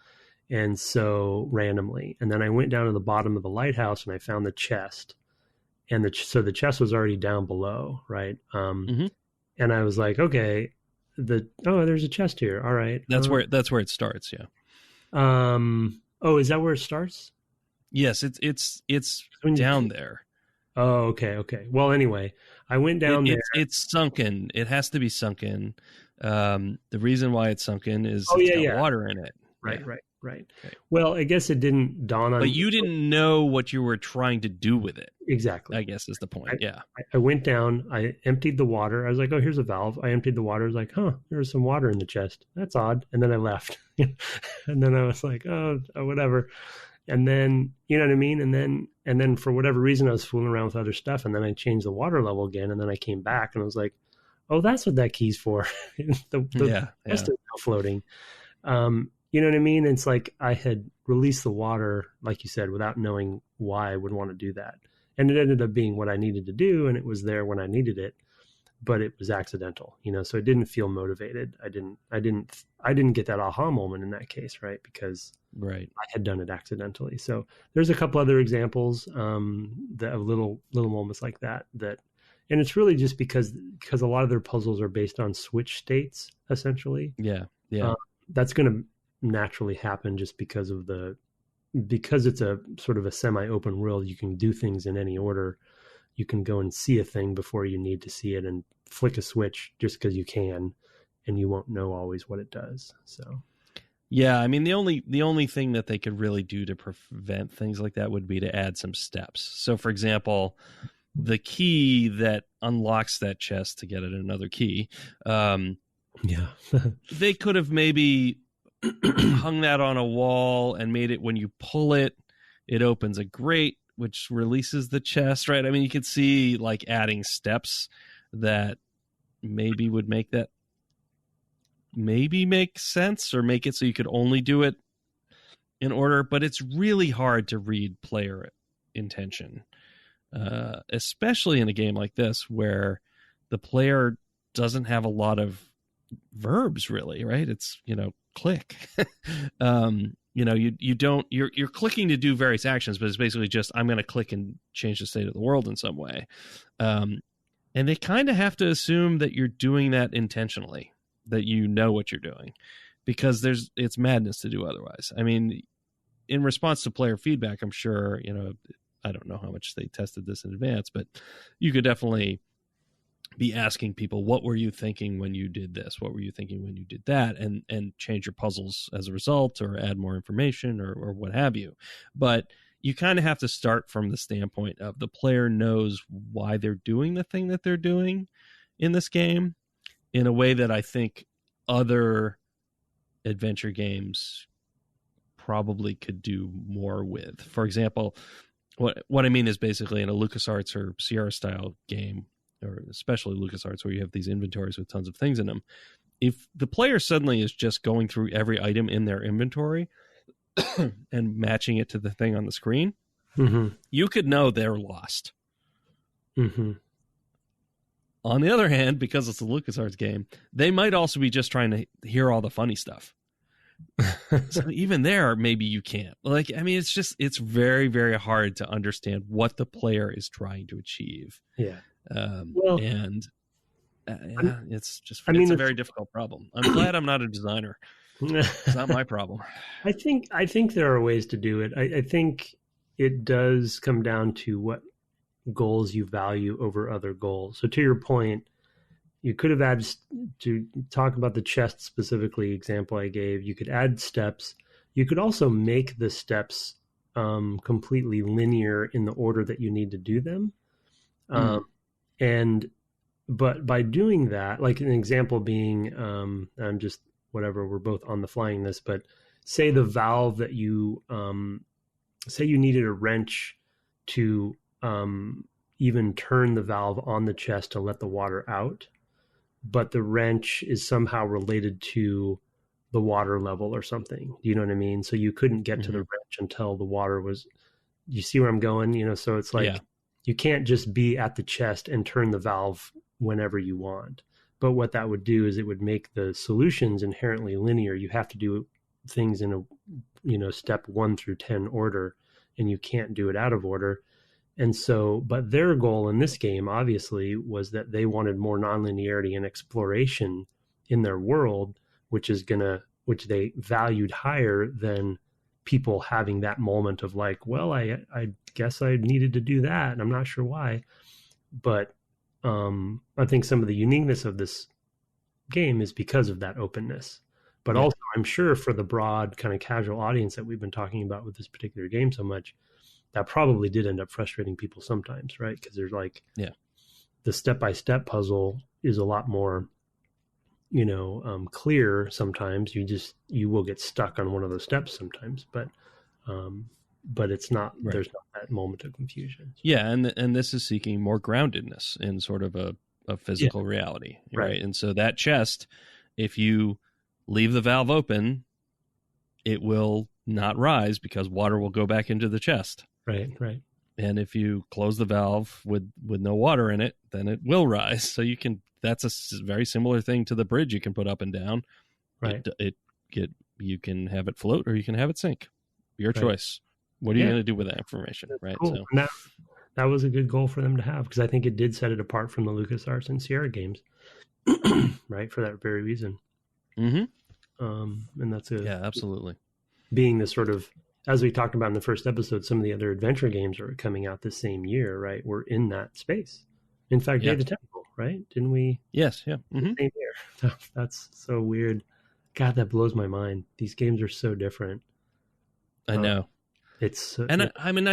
And so randomly, and then I went down to the bottom of the lighthouse and I found the chest, and so the chest was already down below. Right. And I was like, okay, there's a chest here. All right. That's where it starts. Yeah. Oh, is that where it starts? Yes, it's down there. Oh, okay. Well, anyway, I went down there. It's sunken. It has to be sunken. The reason why it's sunken is it's got water in it. Right. Well, I guess it didn't dawn on me. But you didn't know what you were trying to do with it. Exactly. I guess is the point. I went down. I emptied the water. I was like, oh, here's a valve. I emptied the water. I was like, there's some water in the chest. That's odd. And then I left. And then I was like, oh, whatever. And then, you know what I mean? And then for whatever reason, I was fooling around with other stuff. And then I changed the water level again. And then I came back and I was like, oh, that's what that key's for. the chest is now floating. You know what I mean? It's like I had released the water, like you said, without knowing why I would want to do that. And it ended up being what I needed to do, and it was there when I needed it, but it was accidental, so it didn't feel motivated. I didn't get that aha moment in that case, right? Because I had done it accidentally. So there's a couple other examples that of little moments like that, and it's really just because a lot of their puzzles are based on switch states, essentially. Yeah. That's going to naturally happen just because it's a sort of a semi-open world. You can do things in any order. You can go and see a thing before you need to see it and flick a switch just because you can, and you won't know always what it does. So yeah, I mean, the only thing that they could really do to prevent things like that would be to add some steps. So for example, the key that unlocks that chest to get at another key, they could have maybe hung that on a wall and made it when you pull it, it opens a grate, which releases the chest, right? I mean, you could see like adding steps that maybe would make that maybe make sense, or make it so you could only do it in order, but it's really hard to read player intention, especially in a game like this where the player doesn't have a lot of verbs really, right? It's, click. You're clicking to do various actions, but it's basically just, I'm going to click and change the state of the world in some way. And they kind of have to assume that you're doing that intentionally, that you know what you're doing, because it's madness to do otherwise. I mean, in response to player feedback, I'm sure, I don't know how much they tested this in advance, but you could definitely be asking people, what were you thinking when you did this? What were you thinking when you did that? And change your puzzles as a result, or add more information, or what have you. But you kind of have to start from the standpoint of the player knows why they're doing the thing that they're doing in this game, in a way that I think other adventure games probably could do more with. For example, what I mean is basically in a LucasArts or Sierra style game, or especially LucasArts, where you have these inventories with tons of things in them, if the player suddenly is just going through every item in their inventory and matching it to the thing on the screen, you could know they're lost. On the other hand, because it's a LucasArts game, they might also be just trying to hear all the funny stuff. So even there, maybe you can't. Like, I mean, it's very, very hard to understand what the player is trying to achieve. Yeah. It's a very difficult problem. I'm glad I'm not a designer. It's not my problem. I think there are ways to do it. I think it does come down to what goals you value over other goals. So to your point, you could have added, to talk about the chest specifically example I gave, you could add steps. You could also make the steps completely linear in the order that you need to do them. But by doing that, like an example being, I'm just, whatever, we're both on the flying this, but say the valve that you, say you needed a wrench to even turn the valve on the chest to let the water out, but the wrench is somehow related to the water level or something. Do you know what I mean? So you couldn't get to the wrench until the water was, you see where I'm going? So it's like, you can't just be at the chest and turn the valve whenever you want. But what that would do is it would make the solutions inherently linear. You have to do things in a, step 1 through 10 order, and you can't do it out of order. And so, but their goal in this game, obviously, was that they wanted more nonlinearity and exploration in their world, which they valued higher than people having that moment of like, well, I guess I needed to do that, and I'm not sure why. But I think some of the uniqueness of this game is because of that openness. But also, I'm sure for the broad kind of casual audience that we've been talking about with this particular game so much, that probably did end up frustrating people sometimes, right? Because there's like, the step-by-step puzzle is a lot more, clear sometimes. You will get stuck on one of those steps sometimes, but it's not, there's not that moment of confusion. Yeah, and this is seeking more groundedness in sort of a physical reality, right? And so that chest, if you leave the valve open, it will not rise because water will go back into the chest. Right. And if you close the valve with no water in it, then it will rise. So that's a very similar thing to the bridge you can put up and down. Right. You can have it float or you can have it sink. Your choice. What are you going to do with that information? That's right. Cool. So that was a good goal for them to have, because I think it did set it apart from the LucasArts and Sierra games, right? For that very reason. Mm-hmm. And that's absolutely. Being this sort of, as we talked about in the first episode, some of the other adventure games that are coming out this same year, right? We're in that space. In fact, Day of the Tentacle, right? Didn't we? Yes, yeah. Mm-hmm. Same year. That's so weird. God, that blows my mind. These games are so different. I know. I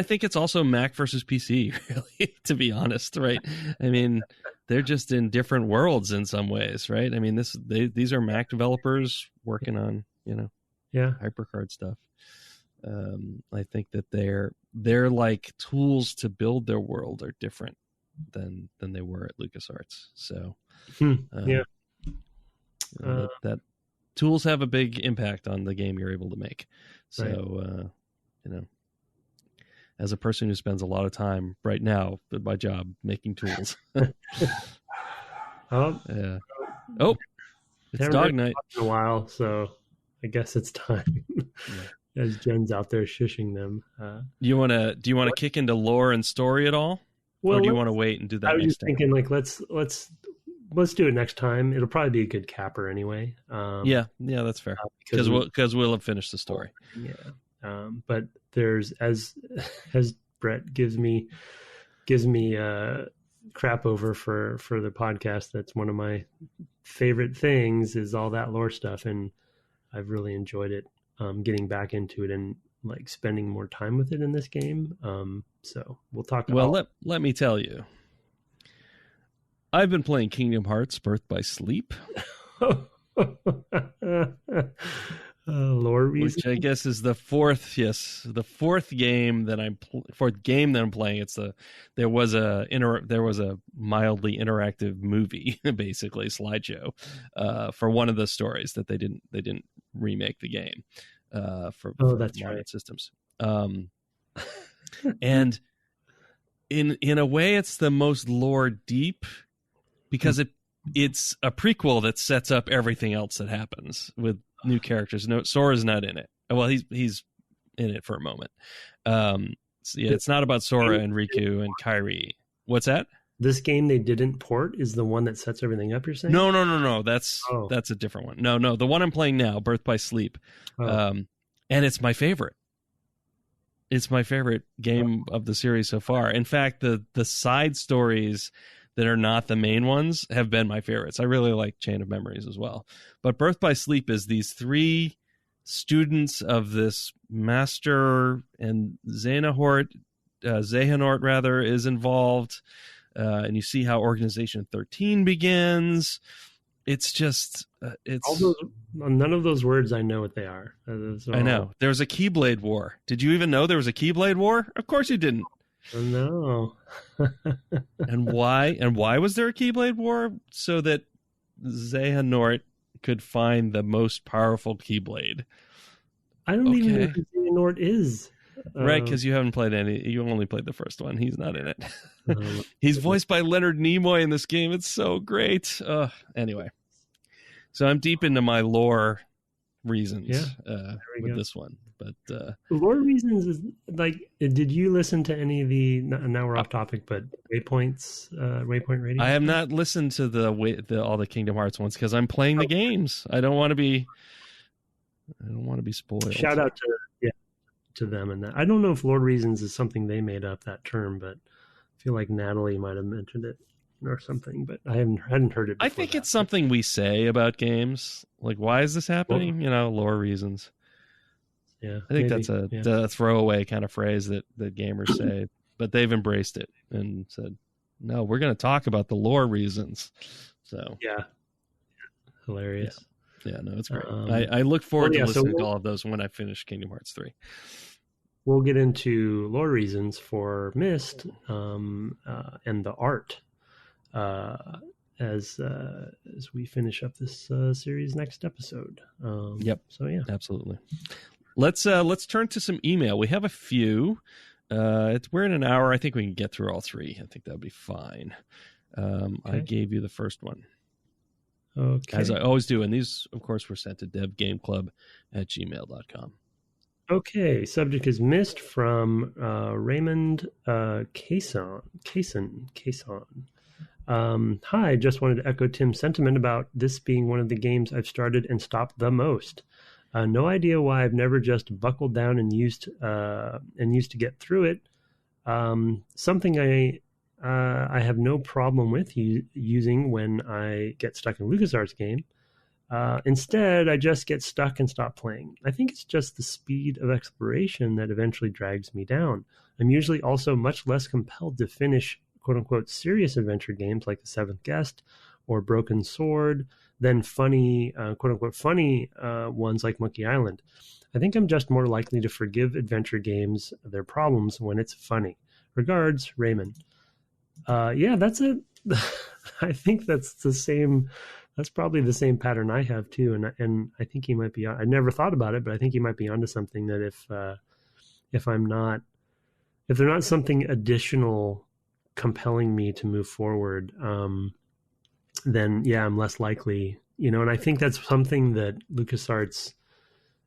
think it's also Mac versus PC, really, to be honest, right? I mean, they're just in different worlds in some ways, right? I mean, these are Mac developers working on, HyperCard stuff. I think that they're like tools to build their world are different than they were at LucasArts. So, that tools have a big impact on the game you're able to make. So, as a person who spends a lot of time right now at my job making tools. Oh, it's dog night. In a while, so I guess it's time. As Jen's out there shushing them. Do you want to kick into lore and story at all, or do you want to wait and do that? I was just thinking, like, let's do it next time. It'll probably be a good capper anyway. That's fair. Because we'll have finished the story. Yeah. But there's as Brett gives me crap over for the podcast. That's one of my favorite things is all that lore stuff, and I've really enjoyed it. Getting back into it and like spending more time with it in this game. So we'll talk about. Well, let me tell you, I've been playing Kingdom Hearts Birth by Sleep. Lore reason, which I guess is the fourth game that I'm playing. There was a mildly interactive movie, basically slideshow, for one of the stories that they didn't remake the game for that's modern right. systems. And in a way, it's the most lore deep because it's a prequel that sets up everything else that happens with new characters. No, Sora's not in it. Well, he's in it for a moment. It's not about Sora and Riku and Kairi. What's that? This game they didn't port is the one that sets everything up, you're saying? No. That's a different one. No. The one I'm playing now, Birth by Sleep. And it's my favorite. It's my favorite game of the series so far. In fact, the side stories that are not the main ones have been my favorites. I really like Chain of Memories as well. But Birth by Sleep is these three students of this master, and Xehanort is involved. And you see how Organization 13 begins. It's just, none of those words I know what they are. I know. There's a Keyblade War. Did you even know there was a Keyblade War? Of course you didn't. No. And why was there a Keyblade War? So that Xehanort could find the most powerful Keyblade. I don't even know who Xehanort is. Right, because you haven't played any. You only played the first one. He's not in it. He's voiced by Leonard Nimoy in this game. It's so great. Anyway, so I'm deep into my lore reasons with this one. But lore reasons is like, did you listen to any of the? Now we're off topic, but Waypoint Radio. I have not listened to all the Kingdom Hearts ones because I'm playing the games. I don't want to be spoiled. Shout out to to them. And I don't know if Lore Reasons is something they made up, that term, but I feel like Natalie might have mentioned it or something, but I hadn't heard it before. I think it's something we say about games. Like, why is this happening? Well, Lore reasons. Yeah, I think maybe. that's a throwaway kind of phrase that gamers say, but they've embraced it and said, no, we're going to talk about the lore reasons. So yeah, hilarious. Yeah, no, it's great. I look forward to listening to all of those when I finish Kingdom Hearts 3. We'll get into lore reasons for MYST and the art as we finish up this series next episode. Yep. So yeah, absolutely. Let's turn to some email. We have a few. We're in an hour. I think we can get through all three. I think that'll be fine. Okay. I gave you the first one. Okay. As I always do. And these, of course, were sent to devgameclub@gmail.com. Okay. Subject is MYST from Raymond Cason. Hi, just wanted to echo Tim's sentiment about this being one of the games I've started and stopped the most. No idea why I've never just buckled down and used to get through it. Something I have no problem with using when I get stuck in a LucasArts game. Instead, I just get stuck and stop playing. I think it's just the speed of exploration that eventually drags me down. I'm usually also much less compelled to finish quote-unquote serious adventure games like The Seventh Guest or Broken Sword than funny, quote-unquote funny ones like Monkey Island. I think I'm just more likely to forgive adventure games their problems when it's funny. Regards, Raymond. Yeah, that's it. I think that's the same. That's probably the same pattern I have too. And I think he might be, I never thought about it, but I think he might be onto something that if they're not something additional compelling me to move forward, then yeah, I'm less likely, and I think that's something that LucasArts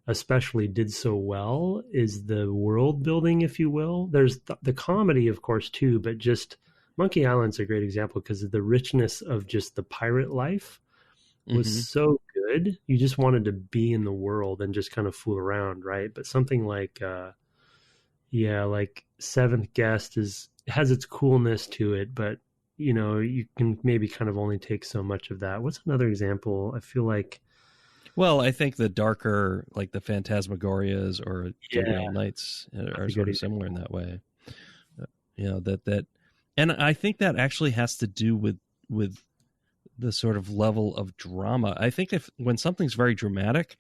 especially did so well is the world building, if you will. There's the comedy, of course, too, but just Monkey Island's a great example because of the richness of just the pirate life was so good. You just wanted to be in the world and just kind of fool around, right? But something like, like Seventh Guest has its coolness to it, but you can maybe kind of only take so much of that. What's another example? I feel like, well, I think the darker, like the Phantasmagorias or Gabriel Knights are sort of similar in that way. That, and I think that actually has to do with the sort of level of drama. I think when something's very dramatic,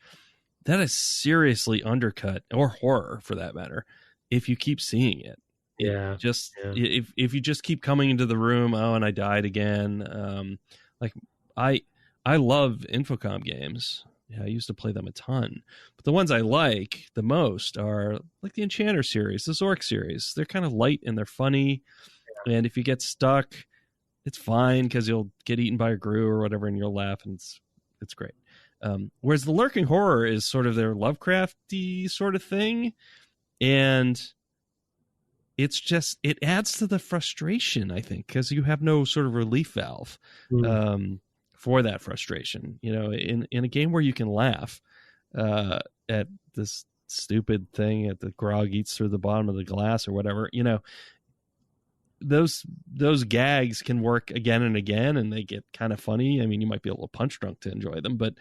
that is seriously undercut, or horror for that matter, if you keep seeing it. If you just keep coming into the room, and I died again. Like I love Infocom games. Yeah, I used to play them a ton. But the ones I like the most are like the Enchanter series, the Zork series. They're kind of light and they're funny. Yeah. And if you get stuck, it's fine because you'll get eaten by a Gru or whatever, and you'll laugh, and it's great. Whereas the lurking horror is sort of their Lovecrafty sort of thing, and it adds to the frustration, I think, because you have no sort of relief valve for that frustration. In a game where you can laugh at this stupid thing, at the grog eats through the bottom of the glass or whatever, those gags can work again and again, and they get kind of funny. I mean, you might be a little punch drunk to enjoy them, but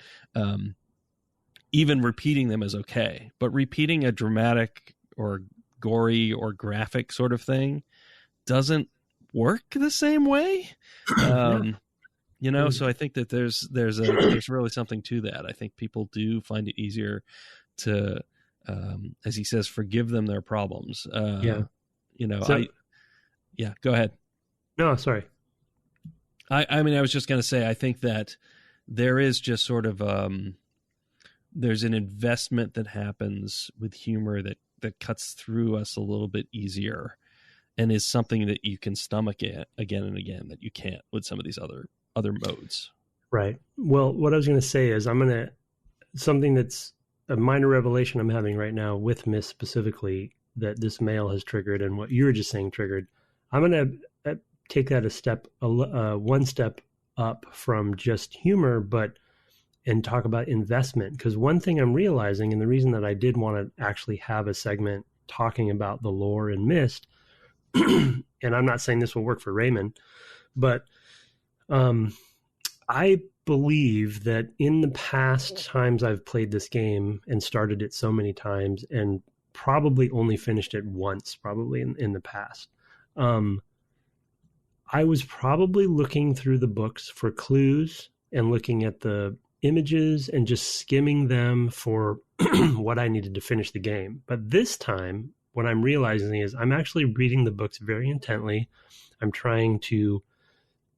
even repeating them is okay. But repeating a dramatic or gory or graphic sort of thing doesn't work the same way. So I think that there's really something to that. I think people do find it easier to, as he says, forgive them their problems. Go ahead. No, sorry. I mean, I was just going to say, I think that there is just sort of, there's an investment that happens with humor that cuts through us a little bit easier and is something that you can stomach again and again that you can't with some of these other modes. Right. Well, what I was going to say is something that's a minor revelation I'm having right now with MYST specifically that this mail has triggered and what you were just saying triggered. I'm going to take that one step up from just humor, and talk about investment. Because one thing I'm realizing, and the reason that I did want to actually have a segment talking about the lore in Myst. And I'm not saying this will work for Raymond, but I believe that in the past times I've played this game and started it so many times and probably only finished it once, probably in the past, I was probably looking through the books for clues and looking at the images and just skimming them for what I needed to finish the game. But this time, what I'm realizing is I'm actually reading the books very intently. I'm trying to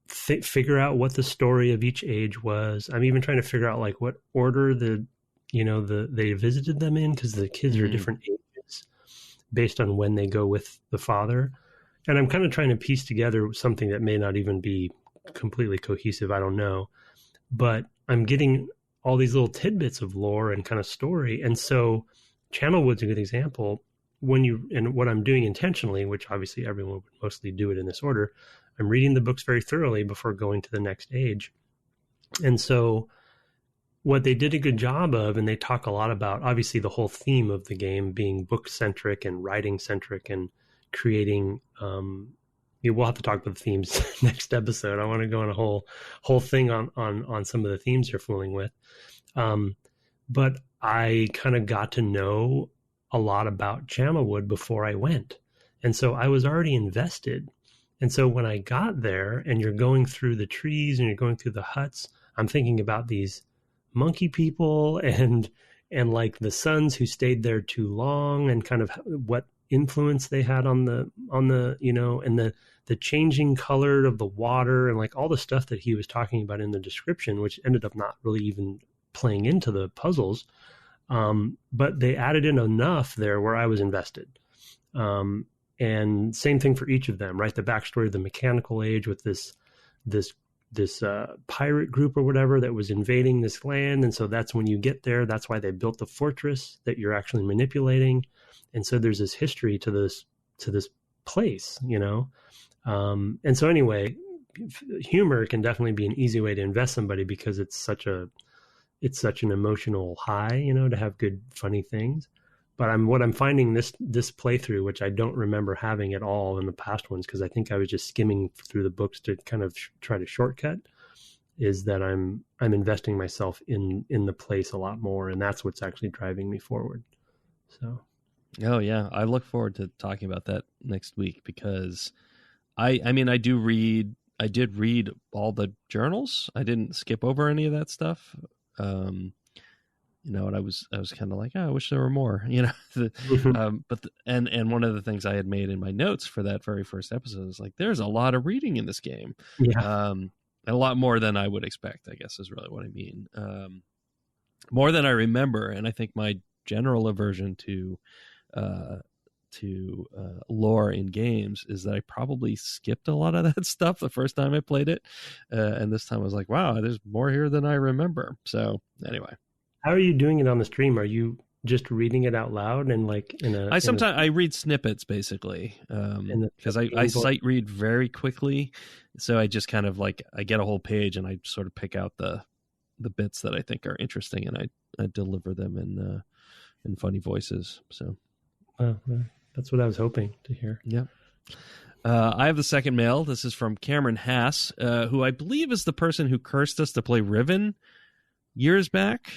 figure out what the story of each age was. I'm even trying to figure out like what order they visited them in, because the kids are different ages based on when they go with the father. And I'm kind of trying to piece together something that may not even be completely cohesive. I don't know. But I'm getting all these little tidbits of lore and kind of story. And so Channelwood's a good example. And what I'm doing intentionally, which obviously everyone would mostly do it in this order, I'm reading the books very thoroughly before going to the next age. And so what they did a good job of, and they talk a lot about, obviously the whole theme of the game being book-centric and writing-centric and creating, we'll have to talk about the themes next episode. I want to go on a whole thing on some of the themes they're fooling with. But I kind of got to know a lot about Channelwood before I went. And so I was already invested. And so when I got there and you're going through the trees and you're going through the huts, I'm thinking about these monkey people and like the sons who stayed there too long and kind of what influence they had on the and the changing color of the water and like all the stuff that he was talking about in the description, which ended up not really even playing into the puzzles. But they added in enough there where I was invested. And same thing for each of them, right? The backstory of the mechanical age with this pirate group or whatever that was invading this land. And so that's when you get there. That's why they built the fortress that you're actually manipulating. And so there's this history to this place, And so anyway, humor can definitely be an easy way to invest somebody because it's such an emotional high, to have good, funny things. But what I'm finding this playthrough, which I don't remember having at all in the past ones, because I think I was just skimming through the books to kind of try to shortcut, is that I'm investing myself in the place a lot more, and that's what's actually driving me forward. So, oh yeah, I look forward to talking about that next week because I did read all the journals. I didn't skip over any of that stuff. And I was kind of like, I wish there were more, but one of the things I had made in my notes for that very first episode is like, there's a lot of reading in this game. Yeah. And a lot more than I would expect, I guess is really what I mean. More than I remember. And I think my general aversion to lore in games is that I probably skipped a lot of that stuff the first time I played it. And this time I was like, wow, there's more here than I remember. So anyway. How are you doing it on the stream? Are you just reading it out loud and like I read snippets basically because I sight read very quickly. So I just kind of like, I get a whole page and I sort of pick out the bits that I think are interesting and I deliver them in funny voices. So that's what I was hoping to hear. Yeah. I have the second mail. This is from Cameron Hass, who I believe is the person who cursed us to play Riven years back.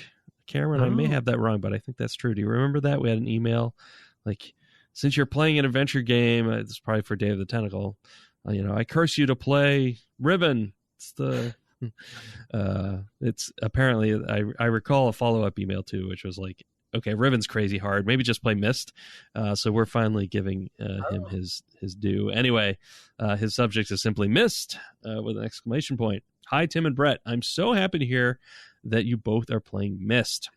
Cameron, I may have that wrong, but I think that's true. Do you remember that? We had an email like, since you're playing an adventure game, it's probably for Day of the Tentacle, I curse you to play Riven. It's apparently, I recall a follow-up email too, which was like, okay, Riven's crazy hard. Maybe just play Myst. So we're finally giving him his due. Anyway, his subject is simply Myst with an exclamation point. Hi, Tim and Brett. I'm so happy to hear that you both are playing Myst.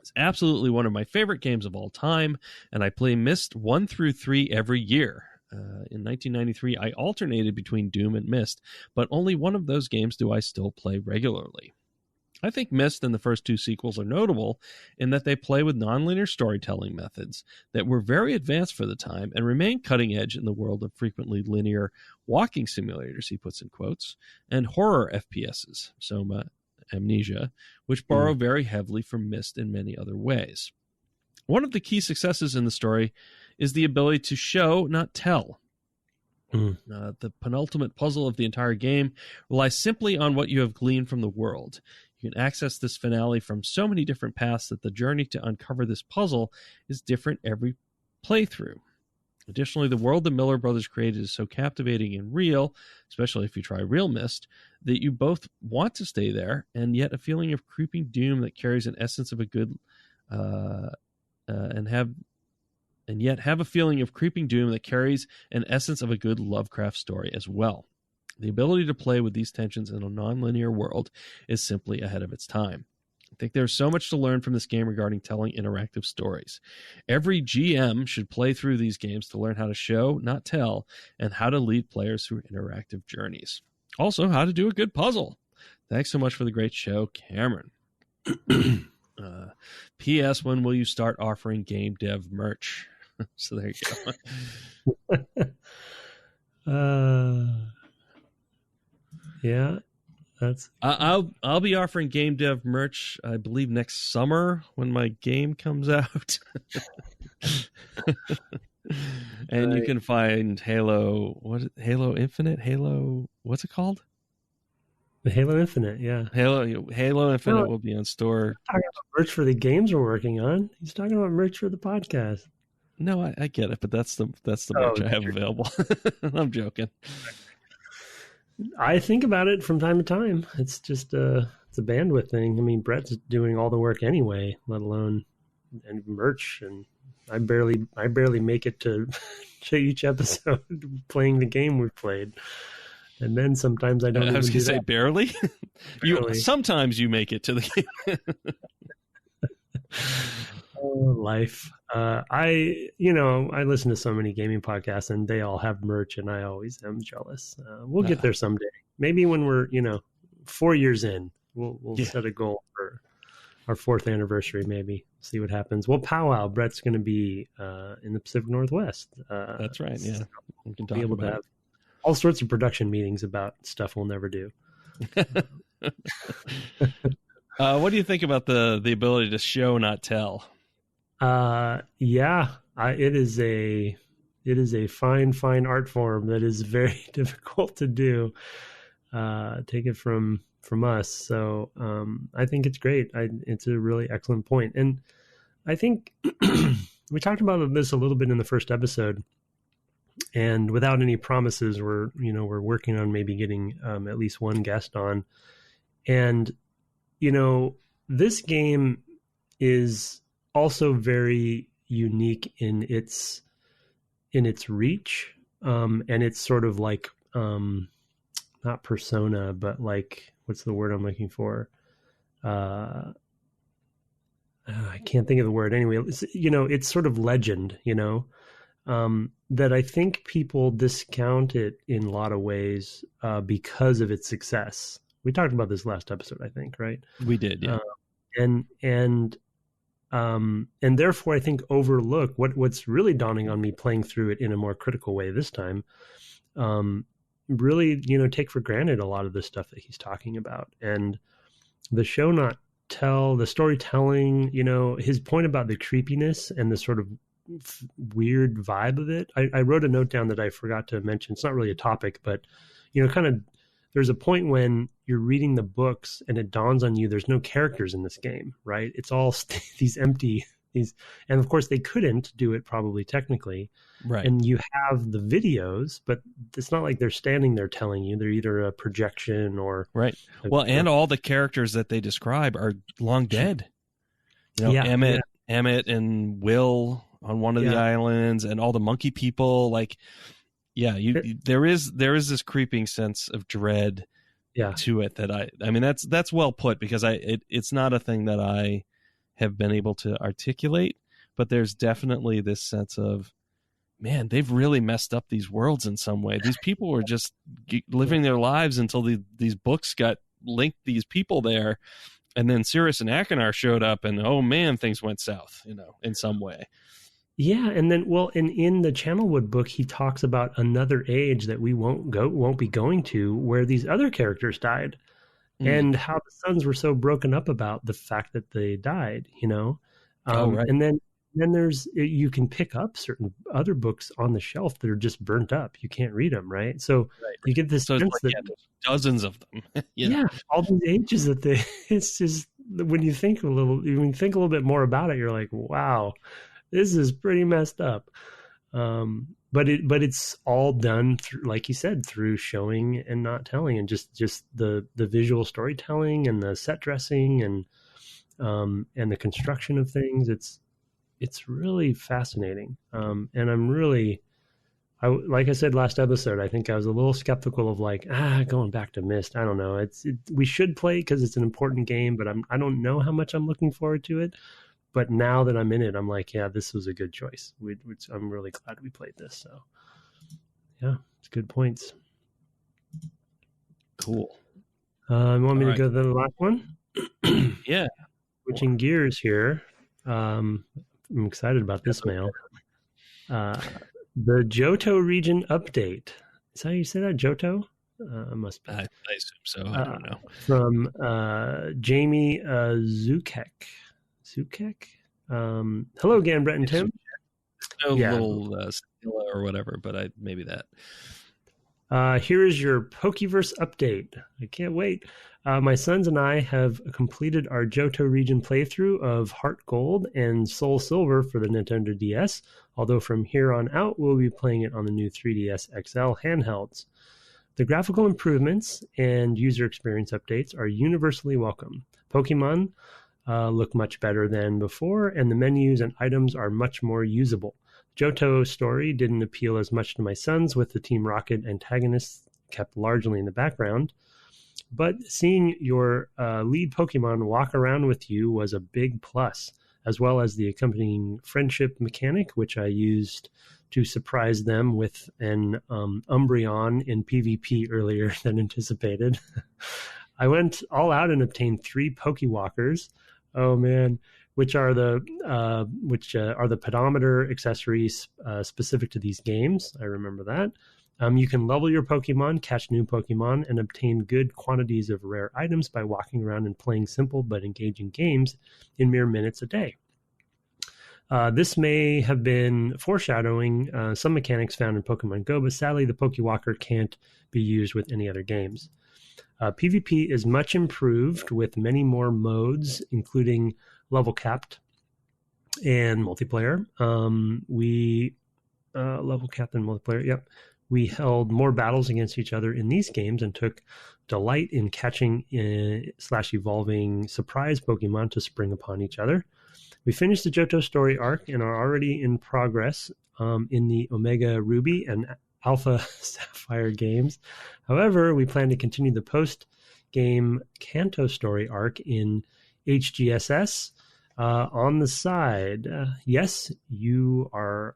It's absolutely one of my favorite games of all time, and I play Myst 1 through 3 every year. In 1993, I alternated between Doom and Myst, but only one of those games do I still play regularly. I think Myst and the first 2 sequels are notable in that they play with nonlinear storytelling methods that were very advanced for the time and remain cutting edge in the world of frequently linear walking simulators, he puts in quotes, and horror FPSs, Soma, Amnesia, which borrow very heavily from Myst in many other ways. One of the key successes in the story is the ability to show, not tell. The penultimate puzzle of the entire game relies simply on what you have gleaned from the world. You can access this finale from so many different paths that the journey to uncover this puzzle is different every playthrough. Additionally, the world the Miller brothers created is so captivating and real, especially if you try real Myst, that you both want to stay there, and yet a feeling of creeping doom that carries an essence of a good yet have a feeling of creeping doom that carries an essence of a good Lovecraft story as well. The ability to play with these tensions in a non-linear world is simply ahead of its time. I think there's so much to learn from this game regarding telling interactive stories. Every GM should play through these games to learn how to show, not tell, and how to lead players through interactive journeys. Also, how to do a good puzzle. Thanks so much for the great show, Cameron. P.S. When will you start offering game dev merch? So there you go. Yeah, that's. I'll be offering game dev merch, I believe, next summer when my game comes out. And you can find Halo Infinite, what's it called? The Halo Infinite, yeah. Halo Infinite will be on store. Talking about merch for the games we're working on. He's talking about merch for the podcast. No, I get it, but that's the merch I have available. I'm joking. I think about it from time to time. It's just it's a bandwidth thing. I mean, Brett's doing all the work anyway, let alone and merch, and I barely make it to each episode playing the game we've played. And then sometimes I don't. I was going to say barely. Sometimes you make it to the game. Oh, life. I listen to so many gaming podcasts and they all have merch, and I always am jealous. We'll get there someday. Maybe when we're 4 years in, we'll set a goal for our 4th anniversary. Maybe see what happens. Well, powwow. Brett's going to be in the Pacific Northwest. That's right. Yeah, we can be able to have all sorts of production meetings about stuff we'll never do. What do you think about the ability to show, not tell? It is a fine art form that is very difficult to do. Take it from us. So I think it's great. It's a really excellent point. And I think we talked about this a little bit in the first episode. And without any promises, we're working on maybe getting at least one guest on. And this game is also very unique in its reach, and it's sort of like not persona, but like, what's the word I'm looking for? I can't think of the word anyway. It's sort of legend, that I think people discount it in a lot of ways because of its success. We talked about this last episode, I think, right? We did, yeah. And therefore I think overlook what's really dawning on me playing through it in a more critical way this time. Really, take for granted a lot of the stuff that he's talking about, and the show not tell, the storytelling, his point about the creepiness and the sort of weird vibe of it. I wrote a note down that I forgot to mention. It's not really a topic, but kind of, there's a point when you're reading the books and it dawns on you there's no characters in this game, right? It's all these empty, and of course they couldn't do it probably technically. Right. And you have the videos, but it's not like they're standing there telling you. They're either a projection or... Right. And all the characters that they describe are long dead. Emmett and Will on one of the islands, and all the monkey people, like... Yeah, there is this creeping sense of dread to it that I mean that's well put, because it's not a thing that I have been able to articulate, but there's definitely this sense of, man, they've really messed up these worlds in some way. These people were just living their lives until these books got linked these people there, and then Cirrus and Achenar showed up, and oh man, things went south, in some way. Yeah, and then in the Channelwood book, he talks about another age that we won't be going to, where these other characters died, and how the Sons were so broken up about the fact that they died. Right. And then then you can pick up certain other books on the shelf that are just burnt up. You can't read them, right? So you get this sense that there's dozens of them. All these ages that it's just when you think a little bit more about it, you're like, wow, this is pretty messed up. But it's all done through, like you said, through showing and not telling, and just the visual storytelling and the set dressing and the construction of things. It's really fascinating. And I'm really, like I said last episode, I think I was a little skeptical of like, going back to MYST. I don't know. We should play because it's an important game, but I don't know how much I'm looking forward to it. But now that I'm in it, I'm like, yeah, this was a good choice. I'm really glad we played this. So, yeah, it's good points. Cool. You want me to go to the last one? Yeah. Switching gears here. I'm excited about this mail. The Johto region update. Is that how you say that? Johto? Must be. I assume so. I don't know. From Jamie Zucek. Hello again, Brett and Tim. Little Stilla or whatever, but maybe that. Here is your Pokeverse update. I can't wait. My sons and I have completed our Johto region playthrough of HeartGold and SoulSilver for the Nintendo DS, although from here on out we'll be playing it on the new 3DS XL handhelds. The graphical improvements and user experience updates are universally welcome. Pokemon look much better than before, and the menus and items are much more usable. Johto's story didn't appeal as much to my sons, with the Team Rocket antagonists kept largely in the background. But seeing your lead Pokemon walk around with you was a big plus, as well as the accompanying friendship mechanic, which I used to surprise them with an Umbreon in PvP earlier than anticipated. I went all out and obtained 3 Pokewalkers. Oh man, which are the pedometer accessories specific to these games. I remember that. You can level your Pokemon, catch new Pokemon, and obtain good quantities of rare items by walking around and playing simple but engaging games in mere minutes a day. This may have been foreshadowing some mechanics found in Pokemon Go, but sadly the Pokewalker can't be used with any other games. PvP is much improved with many more modes, including level capped and multiplayer. We level capped and multiplayer. Yep. We held more battles against each other in these games and took delight in catching / evolving surprise Pokemon to spring upon each other. We finished the Johto story arc and are already in progress in the OmegaRuby and Alpha Sapphire games. However, we plan to continue the post-game Kanto story arc in HGSS on the side. Yes, you are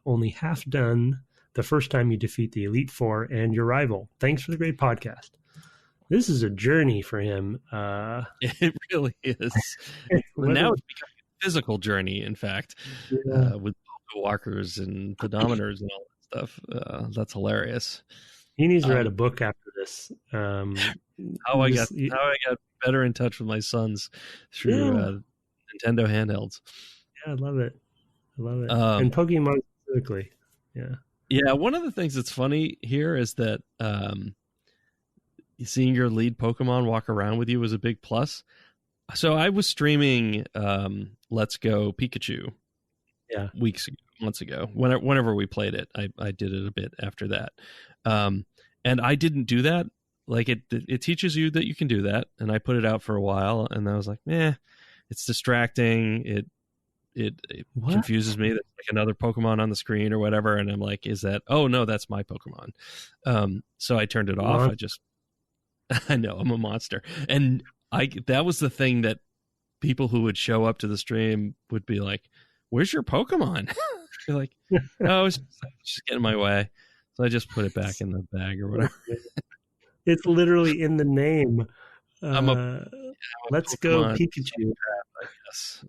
only half done the first time you defeat the Elite Four and your rival. Thanks for the great podcast. This is a journey for him. It really is. Now it's becoming a physical journey, in fact, with walkers and pedometers and all that stuff. That's hilarious. He needs to write a book after this. How I got better in touch with my sons through Nintendo handhelds. Yeah, I love it. And Pokemon specifically. Yeah. Yeah, one of the things that's funny here is that seeing your lead Pokemon walk around with you was a big plus. So I was streaming Let's Go Pikachu months ago. Whenever we played it, I did it a bit after that. And I didn't do that. Like it teaches you that you can do that. And I put it out for a while and I was like, it's distracting. It confuses me. There's like another Pokemon on the screen or whatever. And I'm like, oh no, that's my Pokemon. So I turned it off. I know I'm a monster. And that was the thing that people who would show up to the stream would be like, where's your Pokemon? You're like, oh, it's just getting in my way. So I just put it back in the bag or whatever. It's literally in the name. Let's go Pikachu. I guess.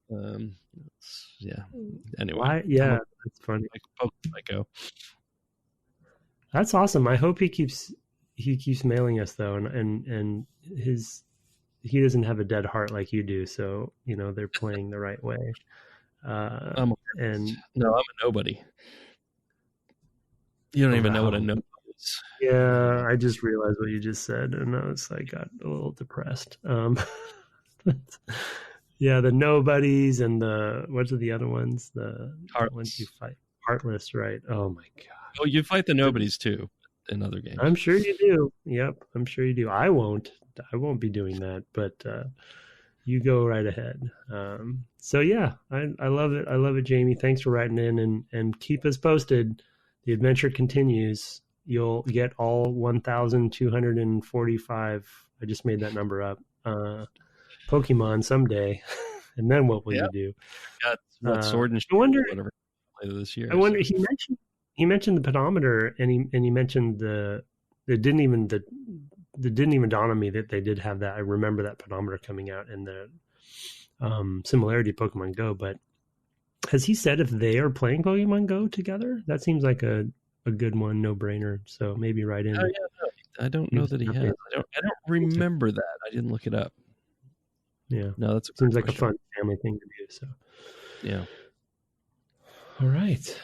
Anyway. That's funny. Go. That's awesome. I hope he keeps mailing us though, and he doesn't have a dead heart like you do. So they're playing the right way. I'm and no, I'm a nobody. You don't even know what a nobody is. Yeah, I just realized what you just said, and I was like, got a little depressed. Yeah, the nobodies and what are the other ones? The ones you fight. Heartless, right? Oh my god. Oh, you fight the nobodies too in other games. I'm sure you do. Yep, I'm sure you do. I won't be doing that, but you go right ahead. So yeah, I love it. I love it, Jamie. Thanks for writing in and keep us posted. The adventure continues. You'll get all 1,245. I just made that number up. Pokemon someday, and then what will you do? Got Sword and Shield whatever later this year. I wonder. So. He mentioned the pedometer, and he mentioned it didn't even dawn on me that they did have that. I remember that pedometer coming out in the similarity of Pokemon Go, but has he said if they are playing Pokemon Go together? That seems like a good one, no brainer. So maybe right in. Oh, yeah, no, I don't know that he has. I don't remember that. I didn't look it up. Yeah, no, that seems like a fun family thing to do. So yeah. All right.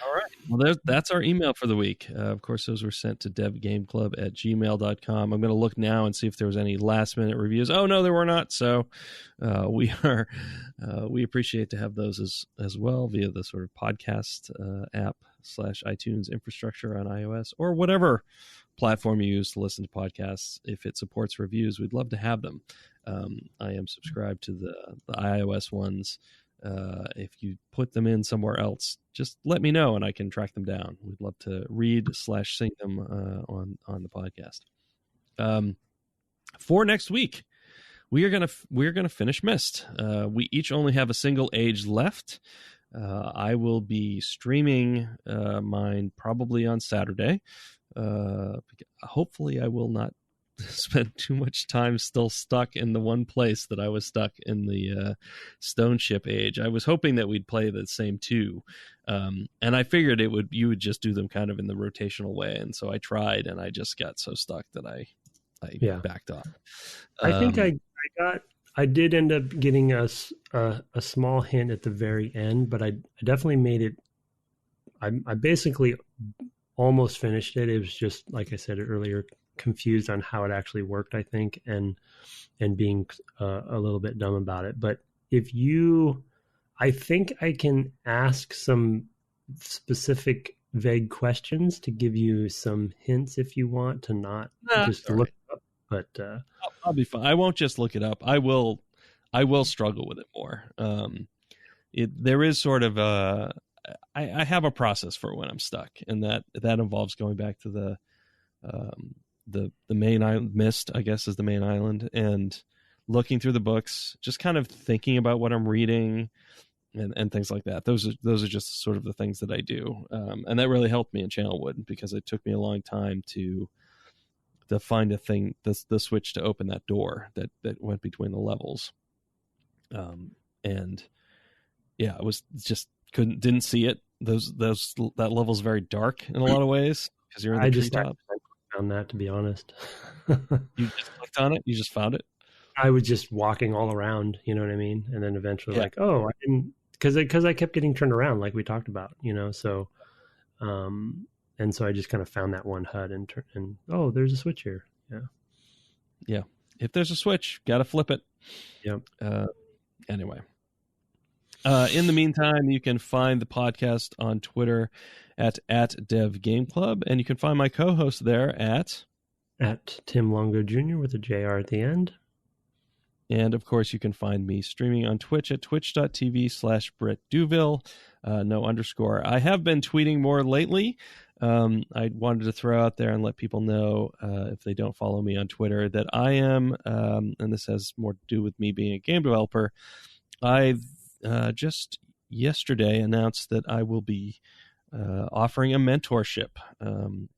Well, that's our email for the week. Of course, those were sent to devgameclub@gmail.com. I'm going to look now and see if there was any last-minute reviews. Oh, no, there were not. So we appreciate to have those as well via the sort of podcast app / iTunes infrastructure on iOS or whatever platform you use to listen to podcasts. If it supports reviews, we'd love to have them. I am subscribed to the iOS ones. If you put them in somewhere else, just let me know and I can track them down. We'd love to read / sing them on the podcast. For next week, we're gonna finish MYST. We each only have a single age left. I will be streaming mine probably on Saturday. Hopefully, I will not spend too much time still stuck in the one place that I was stuck in the Stoneship age. I was hoping that we'd play the same two, and I figured you would just do them kind of in the rotational way, and so I tried, and I just got so stuck that I backed off. I think I did end up getting a small hint at the very end, but I definitely made it. I basically almost finished it. It was just like I said earlier, confused on how it actually worked, I think, and being a little bit dumb about it. But I think I can ask some specific vague questions to give you some hints if you want to not just look it up. But I'll be fine. I won't just look it up. I will struggle with it more. There is sort of I have a process for when I'm stuck, and that involves going back to the main island. MYST, I guess, is the main island, and looking through the books, just kind of thinking about what I'm reading and things like that. Those are just sort of the things that I do, and that really helped me in Channelwood because it took me a long time to find a thing, the switch to open that door that went between the levels, and yeah, I was just didn't see it. That level's very dark in a lot of ways because you're in the treetop. On that, to be honest. You just clicked on it? You just found it? I was just walking all around, you know what I mean? And then eventually I didn't, because I kept getting turned around like we talked about, so and so I just kind of found that one HUD and there's a switch here. Yeah. If there's a switch, got to flip it. Yep. Anyway. In the meantime, you can find the podcast on Twitter at DevGameClub, and you can find my co-host there at Tim Longo Jr. with a JR at the end. And of course, you can find me streaming on Twitch at twitch.tv/Brett Duville, no underscore. I have been tweeting more lately. I wanted to throw out there and let people know, if they don't follow me on Twitter, that I am, and this has more to do with me being a game developer. I've just yesterday announced that I will be offering a mentorship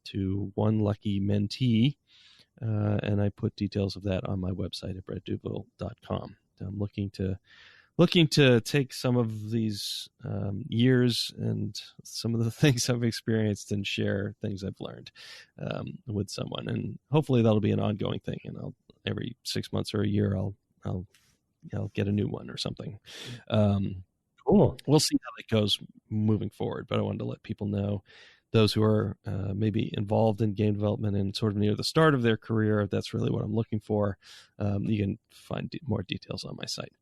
to one lucky mentee, and I put details of that on my website at brettduville.com. I'm looking to take some of these years and some of the things I've experienced and share things I've learned with someone, and hopefully that'll be an ongoing thing. And every 6 months or a year, I'll get a new one or something. Cool. Cool. We'll see how that goes moving forward, but I wanted to let people know, those who are maybe involved in game development and sort of near the start of their career, that's really what I'm looking for. You can find more details on my site.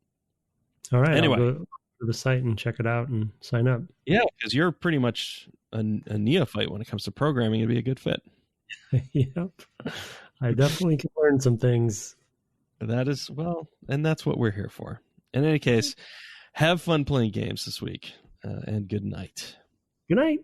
All right. Anyway, I'll go to the site and check it out and sign up. Yeah, because you're pretty much a neophyte when it comes to programming. It'd be a good fit. Yep. I definitely can learn some things. That is, well, and that's what we're here for. In any case, have fun playing games this week, and good night. Good night.